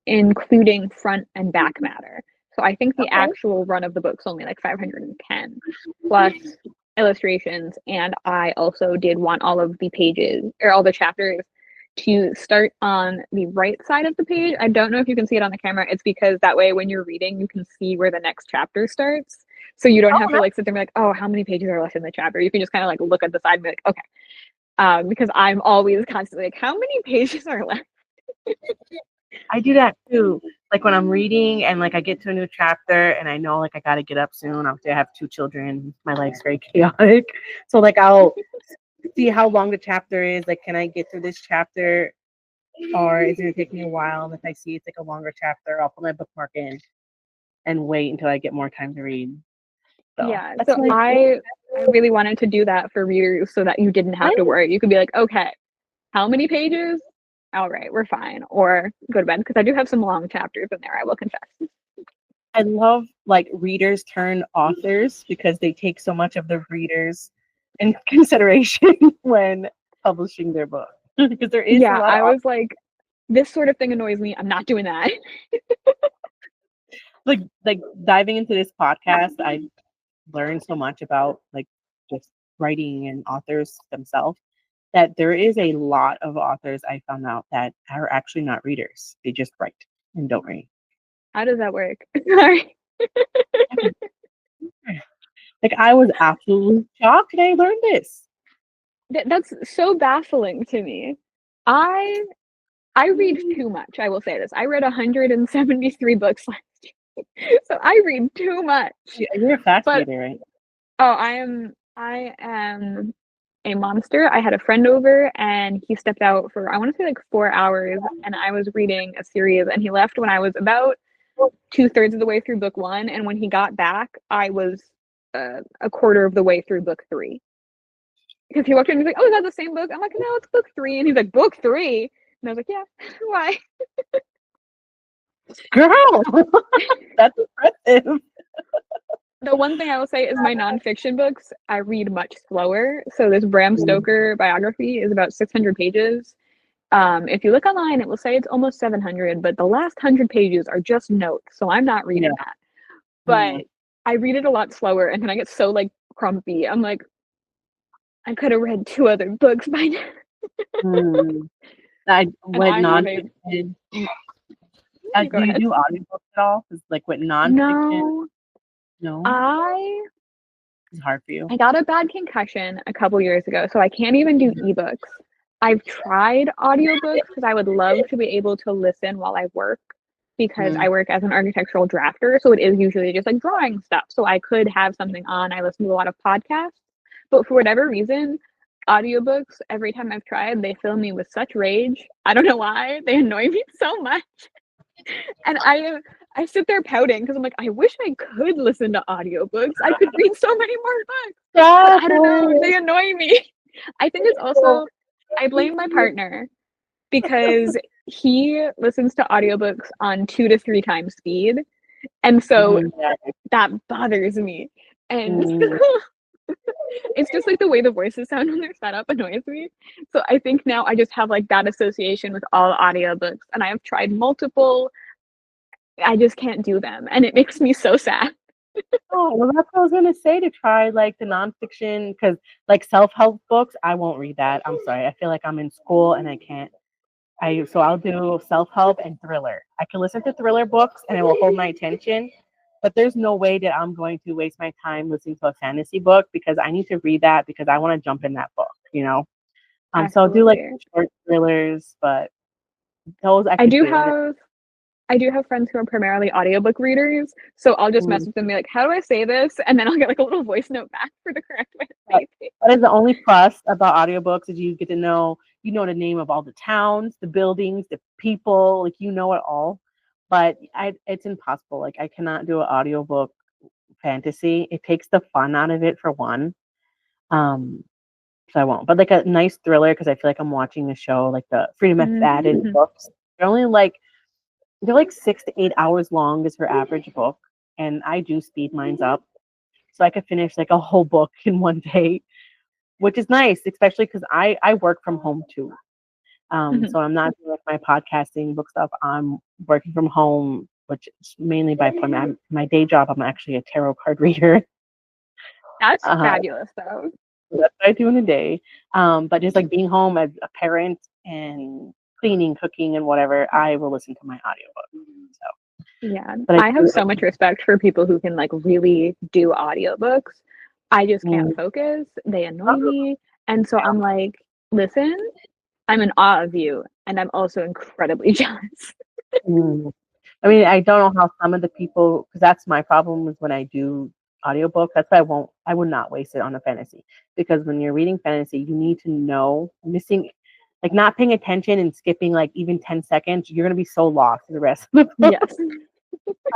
including front and back matter. So I think the Okay. actual run of the book's only like 510 plus illustrations. And I also did want all of the pages or all the chapters to start on the right side of the page. I don't know if you can see it on the camera. It's because that way when you're reading, you can see where the next chapter starts. So you don't Oh, have to like sit there and be like, oh, how many pages are left in the chapter? You can just kind of like look at the side and be like, okay. Because I'm always constantly like, how many pages are left? I do that too. Like when I'm reading and like I get to a new chapter and I know like I gotta get up soon. Obviously, I have 2 children. My life's very chaotic. So like I'll see how long the chapter is. Like, can I get through this chapter or is it gonna take me a while? And if I see it's like a longer chapter, I'll put my bookmark in and wait until I get more time to read. So Yeah, that's so my I really wanted to do that for readers so that you didn't have to worry. You could be like, okay, how many pages? All right, we're fine. Or go to bed because I do have some long chapters in there, I will confess. I love like readers turn authors because they take so much of the readers in consideration when publishing their book. Because there is a Yeah, lot of I was like, this sort of thing annoys me. I'm not doing that. like diving into this podcast, I learned so much about like just writing and authors themselves that there is a lot of authors I found out that are actually not readers. They just write and don't read. How does that work? Sorry. Like I was absolutely shocked and I learned this. That's so baffling to me. I I read too much. I will say this. I read 173 books last year. So I read too much. You're a fast But reader, right? oh, I am a monster. I had a friend over and he stepped out for I want to say like 4 hours and I was reading a series and he left when I was about 2/3 of the way through book one and when he got back I was a quarter of the way through book three. Because he walked in and he's like, oh, is that the same book? I'm like, no, it's book three. And he's like, book three? And I was like, yeah, why? Girl, that's impressive. The one thing I will say is my nonfiction books, I read much slower. So this Bram Stoker biography is about 600 pages. If you look online, it will say it's almost 700, but the last 100 pages are just notes. So I'm not reading that. But I read it a lot slower and then I get so like crumpy. I'm like, I could have read 2 other books by now. I And with I have a nonfiction. go Do you ahead. do audiobooks at all? 'Cause, like with nonfiction, No, no, I it's hard for you. I got a bad concussion a couple years ago, so I can't even do ebooks. I've tried audiobooks because I would love to be able to listen while I work because Mm, I work as an architectural drafter, so it is usually just like drawing stuff. So I could have something on. I listen to a lot of podcasts, but for whatever reason, audiobooks, every time I've tried, they fill me with such rage. I don't know why. They annoy me so much. And I sit there pouting because I'm like, I wish I could listen to audiobooks. I could read so many more books. But I don't know. They annoy me. I think it's also I blame my partner because he listens to audiobooks on 2 to 3 times speed. And so yeah. that bothers me. And Mm. it's just like the way the voices sound when they're set up annoys me. So I think now I just have like that association with all audiobooks and I have tried multiple. I just can't do them. And it makes me so sad. Oh, well, that's what I was gonna say to try like the nonfiction because like self-help books, I won't read that. I'm sorry. I feel like I'm in school and I can't. So I'll do self-help and thriller. I can listen to thriller books and it will hold my attention, but there's no way that I'm going to waste my time listening to a fantasy book because I need to read that because I want to jump in that book, you know. So I'll do like Absolutely. short thrillers, but those I I could do do. have I do have friends who are primarily audiobook readers. So I'll just Mm. mess with them and be like, how do I say this? And then I'll get like a little voice note back for the correct way to say it. That is the only plus about audiobooks is you get to know, you know the name of all the towns, the buildings, the people, like you know it all. But it's impossible. Like I cannot do an audiobook fantasy. It takes the fun out of it for one. So I won't. But like a nice thriller because I feel like I'm watching a show. Like the Freedom McFadden books, they're only like 6 to 8 hours long is her average book, and I do speed mines up, so I could finish like a whole book in one day, which is nice, especially because I work from home too. So I'm not doing like my podcasting book stuff. I'm working from home, which is mainly by appointment. My day job, I'm actually a tarot card reader. That's fabulous, though. That's what I do in a day. But just like being home as a parent and cleaning, cooking, and whatever, I will listen to my audiobook. So yeah, but I have so much respect for people who can like really do audiobooks. I just can't focus. They annoy me. And so I'm like, listen, I'm in awe of you, and I'm also incredibly jealous. I mean, I don't know how some of the people, because that's my problem is when I do audiobook, that's why I would not waste it on a fantasy. Because when you're reading fantasy, you need to know like not paying attention and skipping like even 10 seconds, you're gonna be so lost in the rest of the book. Yes.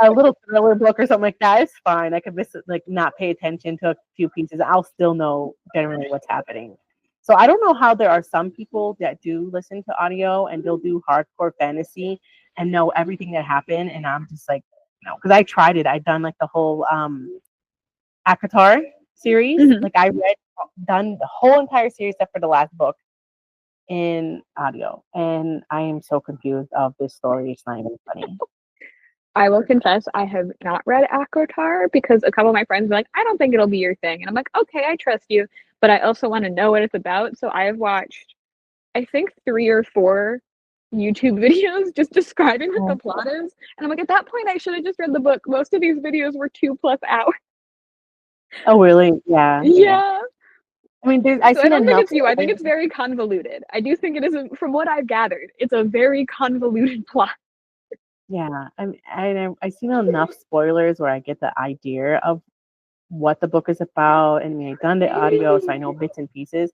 A little thriller book or something like that is fine. I could miss it, like not pay attention to a few pieces. I'll still know generally what's happening. So I don't know how there are some people that do listen to audio and they'll do hardcore fantasy and know everything that happened. And I'm just like, no, because I tried it. I've done like the whole ACOTAR series. Like I done the whole entire series except for the last book in audio. And I am so confused of this story. It's not even funny. I will confess I have not read ACOTAR because a couple of my friends were like, I don't think it'll be your thing. And I'm like, okay, I trust you. But I also want to know what it's about. So I have watched, I think, 3 or 4 YouTube videos just describing what the plot is. And I'm like, at that point, I should have just read the book. Most of these videos were 2+ hours. Oh, really? Yeah. Yeah. I mean, I don't think it's you. I think it's very convoluted. I do think it is, from what I've gathered, it's a very convoluted plot. Yeah, I've seen enough spoilers where I get the idea of what the book is about, and I've done the audio, so I know bits and pieces.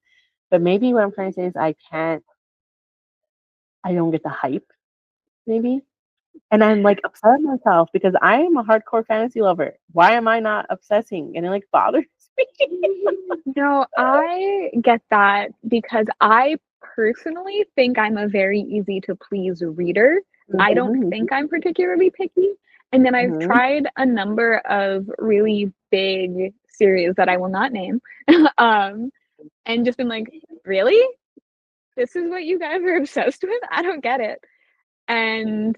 But maybe what I'm trying to say is I don't get the hype, maybe. And I'm like upset at myself because I am a hardcore fantasy lover. Why am I not obsessing? And it like bothers me. No, I get that because I personally think I'm a very easy to please reader. I don't think I'm particularly picky. And then I've tried a number of really big series that I will not name, and just been like, really? This is what you guys are obsessed with? I don't get it. And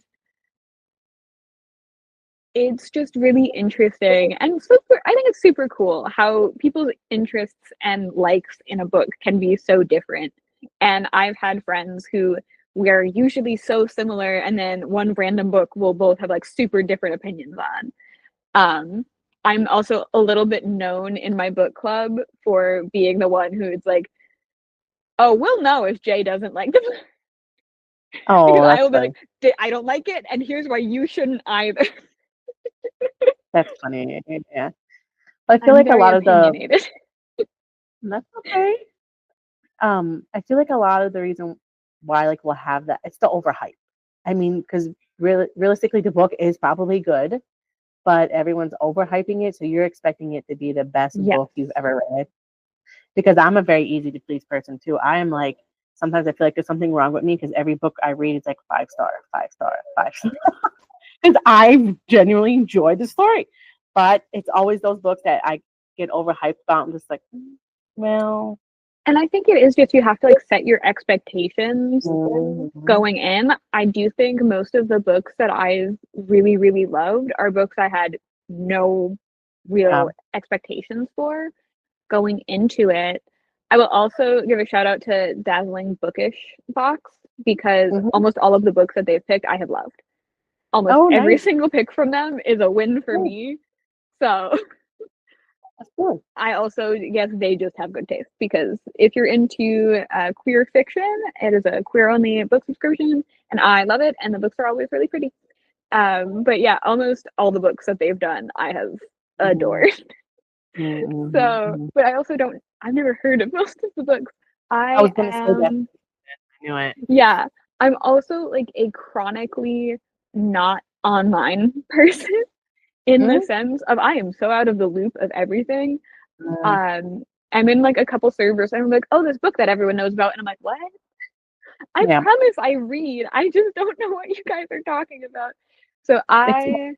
it's just really interesting and super. I think it's super cool how people's interests and likes in a book can be so different. And I've had friends who we are usually so similar, and then one random book we'll both have like super different opinions on. I'm also a little bit known in my book club for being the one who's like, oh, we'll know if Jay doesn't like the book. Oh, because that's I will be funny. like, I don't like it, and here's why you shouldn't either. That's funny. Yeah, I feel like a lot of that's okay. I feel like a lot of the reason why like we'll have that, it's the overhype. I mean, because realistically, the book is probably good, but everyone's overhyping it, so you're expecting it to be the best book you've ever read. Because I'm a very easy to please person too. I am like, sometimes I feel like there's something wrong with me because every book I read is like 5-star, 5-star, 5-star. Because I genuinely enjoy the story, but it's always those books that I get overhyped about. I'm just like, well. And I think it is just you have to like set your expectations going in. I do think most of the books that I've really, really loved are books I had no real expectations for going into it. I will also give a shout out to Dazzling Bookish Box because almost all of the books that they've picked I have loved. Almost every single pick from them is a win for me. So that's cool. I also guess they just have good taste because if you're into queer fiction, it is a queer-only book subscription, and I love it, and the books are always really pretty. But yeah, almost all the books that they've done, I have adored. So, but I also I've never heard of most of the books. I was going to say that. I knew it. Yeah, I'm also like a chronically not online person. in the sense of I am so out of the loop of everything. I'm in like a couple servers and I'm like, oh, this book that everyone knows about. And I'm like, what? I promise I read. I just don't know what you guys are talking about. So I'm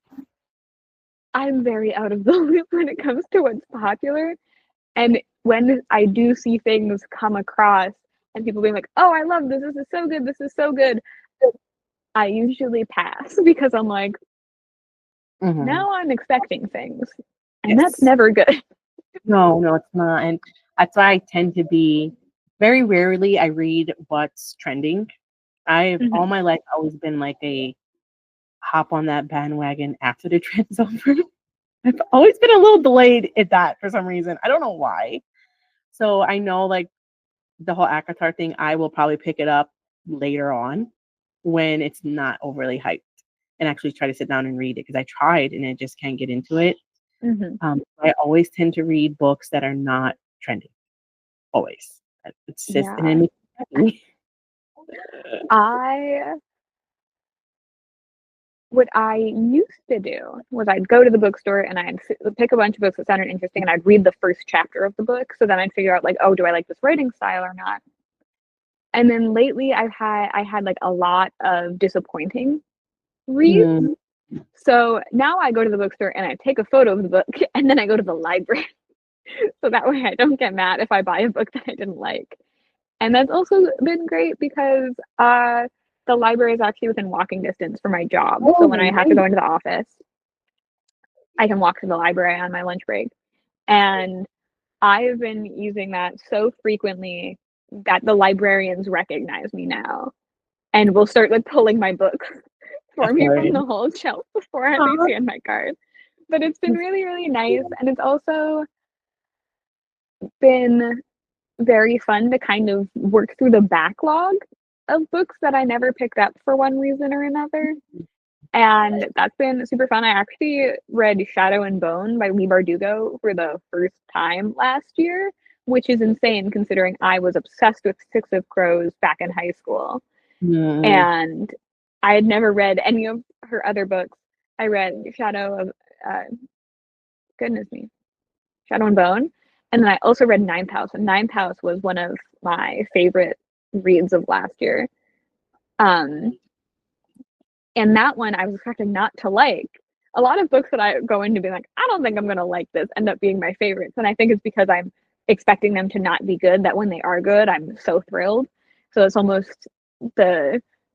very out of the loop when it comes to what's popular. And when I do see things come across and people being like, oh, I love this. This is so good. This is so good. I usually pass because I'm like, now I'm expecting things. And that's never good. No, it's not. And that's why I tend to be very rarely I read what's trending. I've all my life always been like a hop on that bandwagon after the trend's over. I've always been a little delayed at that for some reason. I don't know why. So I know like the whole ACOTAR thing, I will probably pick it up later on when it's not overly hyped and actually try to sit down and read it because I tried and I just can't get into it. I always tend to read books that are not trending. Always. It's just and it makes me happy. What I used to do was I'd go to the bookstore and I'd pick a bunch of books that sounded interesting and I'd read the first chapter of the book. So then I'd figure out like, oh, do I like this writing style or not? And then lately I had like a lot of disappointing reads. So now I go to the bookstore and I take a photo of the book and then I go to the library. So that way I don't get mad if I buy a book that I didn't like. And that's also been great because the library is actually within walking distance for my job. So when I have to go into the office, I can walk to the library on my lunch break. And I've been using that so frequently that the librarians recognize me now and will start like pulling my books for me from the whole shelf before they scan my card. But it's been really, really nice. And it's also been very fun to kind of work through the backlog of books that I never picked up for one reason or another. And that's been super fun. I actually read Shadow and Bone by Leigh Bardugo for the first time last year, which is insane considering I was obsessed with Six of Crows back in high school. And I had never read any of her other books. I read Shadow and Bone. And then I also read Ninth House. And Ninth House was one of my favorite reads of last year. And that one I was expecting not to like. A lot of books that I go into being like, I don't think I'm going to like this, end up being my favorites. And I think it's because I'm expecting them to not be good, that when they are good, I'm so thrilled. So it's almost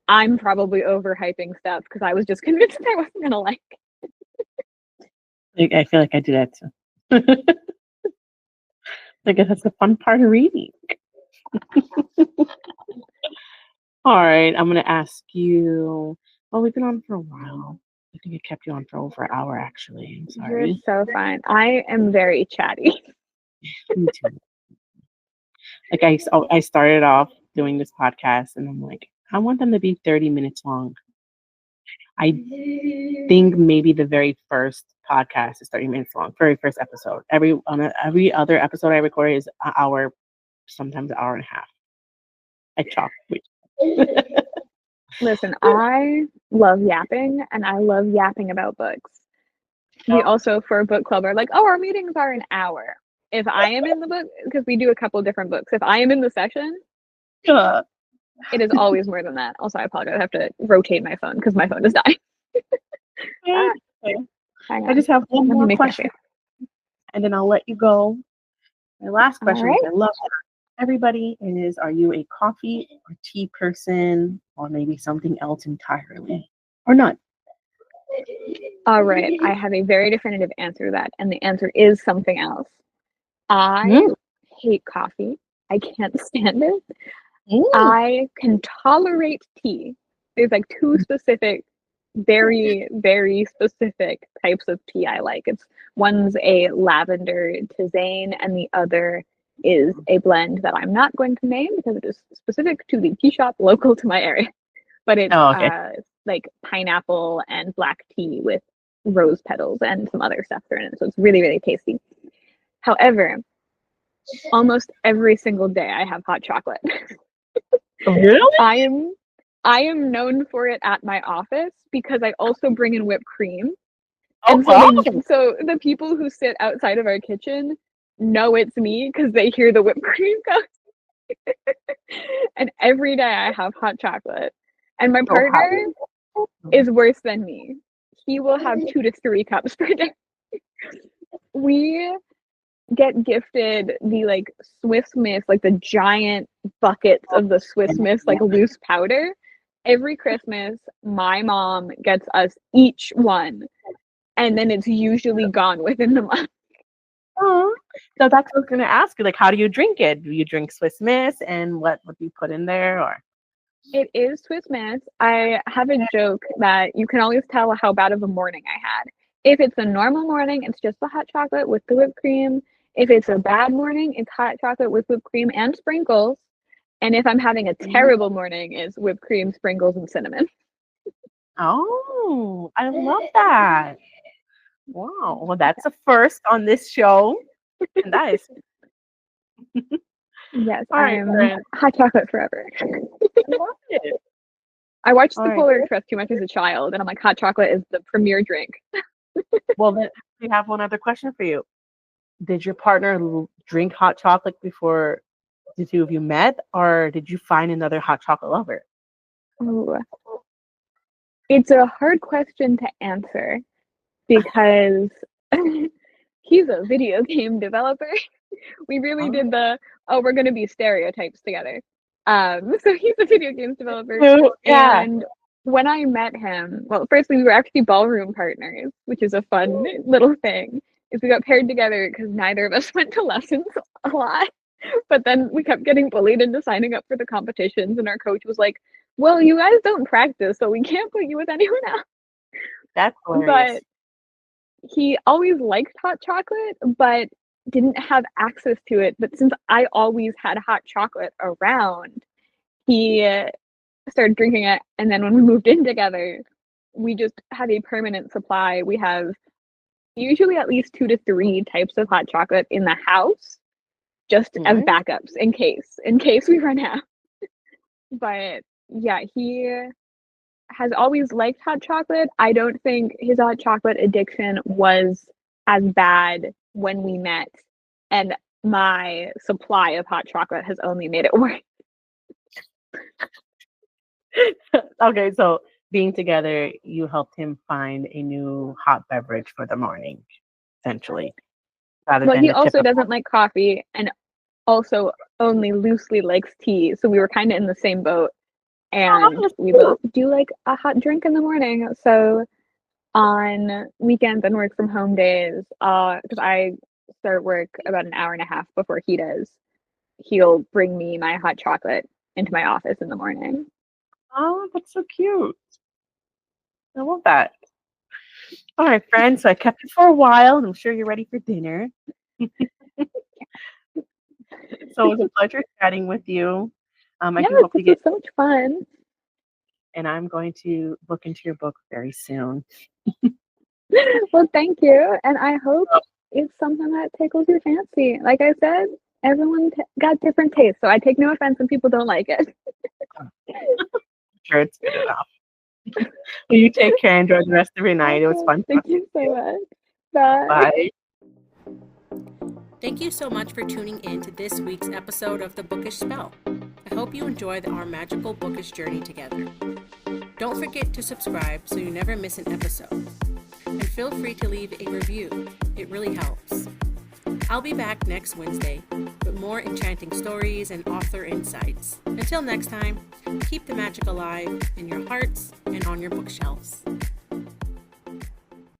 I'm probably overhyping stuff because I was just convinced I wasn't going to like. I feel like I do that too. I guess that's the fun part of reading. All right, I'm going to ask you. Well, we've been on for a while. I think I kept you on for over an hour, actually. I'm sorry. You're so fine. I am very chatty. Me too. Like I started off doing this podcast, and I'm like, I want them to be 30 minutes long. I think maybe the very first podcast is 30 minutes long. Very first episode. Every other episode I record is an hour, sometimes an hour and a half. I chop. Listen, I love yapping, and I love yapping about books. We also, for a book club, are like, oh, our meetings are an hour. If I am in the book, because we do a couple different books, if I am in the session, it is always more than that. Also, I apologize. I have to rotate my phone because my phone is dying. I just have one more question, and then I'll let you go. My last question, which I love everybody, is: are you a coffee or tea person, or maybe something else entirely, or not? All right, I have a very definitive answer to that, and the answer is something else. I hate coffee. I can't stand it. I can tolerate tea. There's like two specific, very, very specific types of tea I like. One's a lavender tisane, and the other is a blend that I'm not going to name because it is specific to the tea shop local to my area. But it's like pineapple and black tea with rose petals and some other stuff thrown in it. So it's really, really tasty. However, almost every single day I have hot chocolate. Really? I am known for it at my office because I also bring in whipped cream. Oh, And wow. so the people who sit outside of our kitchen know it's me because they hear the whipped cream go. And every day I have hot chocolate. And my So partner happy. is worse than me. He will have 2 to 3 cups per day. We get gifted the like Swiss Miss, like the giant buckets of the Swiss Miss, like loose powder. Every Christmas, my mom gets us each one, and then it's usually gone within the month. Oh, so that's what I was going to ask you. Like, how do you drink it? Do you drink Swiss Miss, and what do you put in there? Or It is Swiss Miss. I have a joke that you can always tell how bad of a morning I had. If it's a normal morning, it's just the hot chocolate with the whipped cream. If it's a bad morning, it's hot chocolate with whipped cream and sprinkles. And if I'm having a terrible morning, it's whipped cream, sprinkles, and cinnamon. oh, I love that. Wow. Well, that's a first on this show, and that is Yes, all I right, am friend. hot chocolate forever. I love it. I watched All The right. Polar Express too much as a child, and I'm like, hot chocolate is the premier drink. Well, then we have one other question for you. Did your partner drink hot chocolate before the two of you met, or did you find another hot chocolate lover? Ooh. It's a hard question to answer because he's a video game developer. We really did we're going to be stereotypes together. So he's a video games developer. Yeah. And when I met him, well, firstly, we were actually ballroom partners, which is a fun little thing. Is we got paired together because neither of us went to lessons a lot. But then we kept getting bullied into signing up for the competitions, and our coach was like, well, you guys don't practice, so we can't put you with anyone else. That's hilarious. But he always liked hot chocolate, but didn't have access to it. But since I always had hot chocolate around, he started drinking it. And then when we moved in together, we just have a permanent supply. We have usually at least 2 to 3 types of hot chocolate in the house, just as backups in case we run out. But yeah, he has always liked hot chocolate. I don't think his hot chocolate addiction was as bad when we met, and my supply of hot chocolate has only made it worse. Okay, so being together, you helped him find a new hot beverage for the morning, essentially. Rather Well, than he the also typical. doesn't like coffee and also only loosely likes tea, so we were kind of in the same boat. And we both do like a hot drink in the morning. So on weekends and work from home days, because I start work about an hour and a half before he does, he'll bring me my hot chocolate into my office in the morning. Oh, that's so cute. I love that. All right, friends. So I kept you for a while, and I'm sure you're ready for dinner. So it was a pleasure chatting with you. I do hope to This get, was so much fun. and I'm going to look into your book very soon. Well, thank you. And I hope it's something that tickles your fancy. Like I said, everyone got different tastes. So I take no offense when people don't like it. Sure, it's good enough. Well, you take care. Enjoy the rest of your night. It was fun. Thank you so much. Bye. Bye. Thank you so much for tuning in to this week's episode of The Bookish Spell. I hope you enjoyed our magical bookish journey together. Don't forget to subscribe so you never miss an episode. And feel free to leave a review. It really helps. I'll be back next Wednesday with more enchanting stories and author insights. Until next time, keep the magic alive in your hearts and on your bookshelves.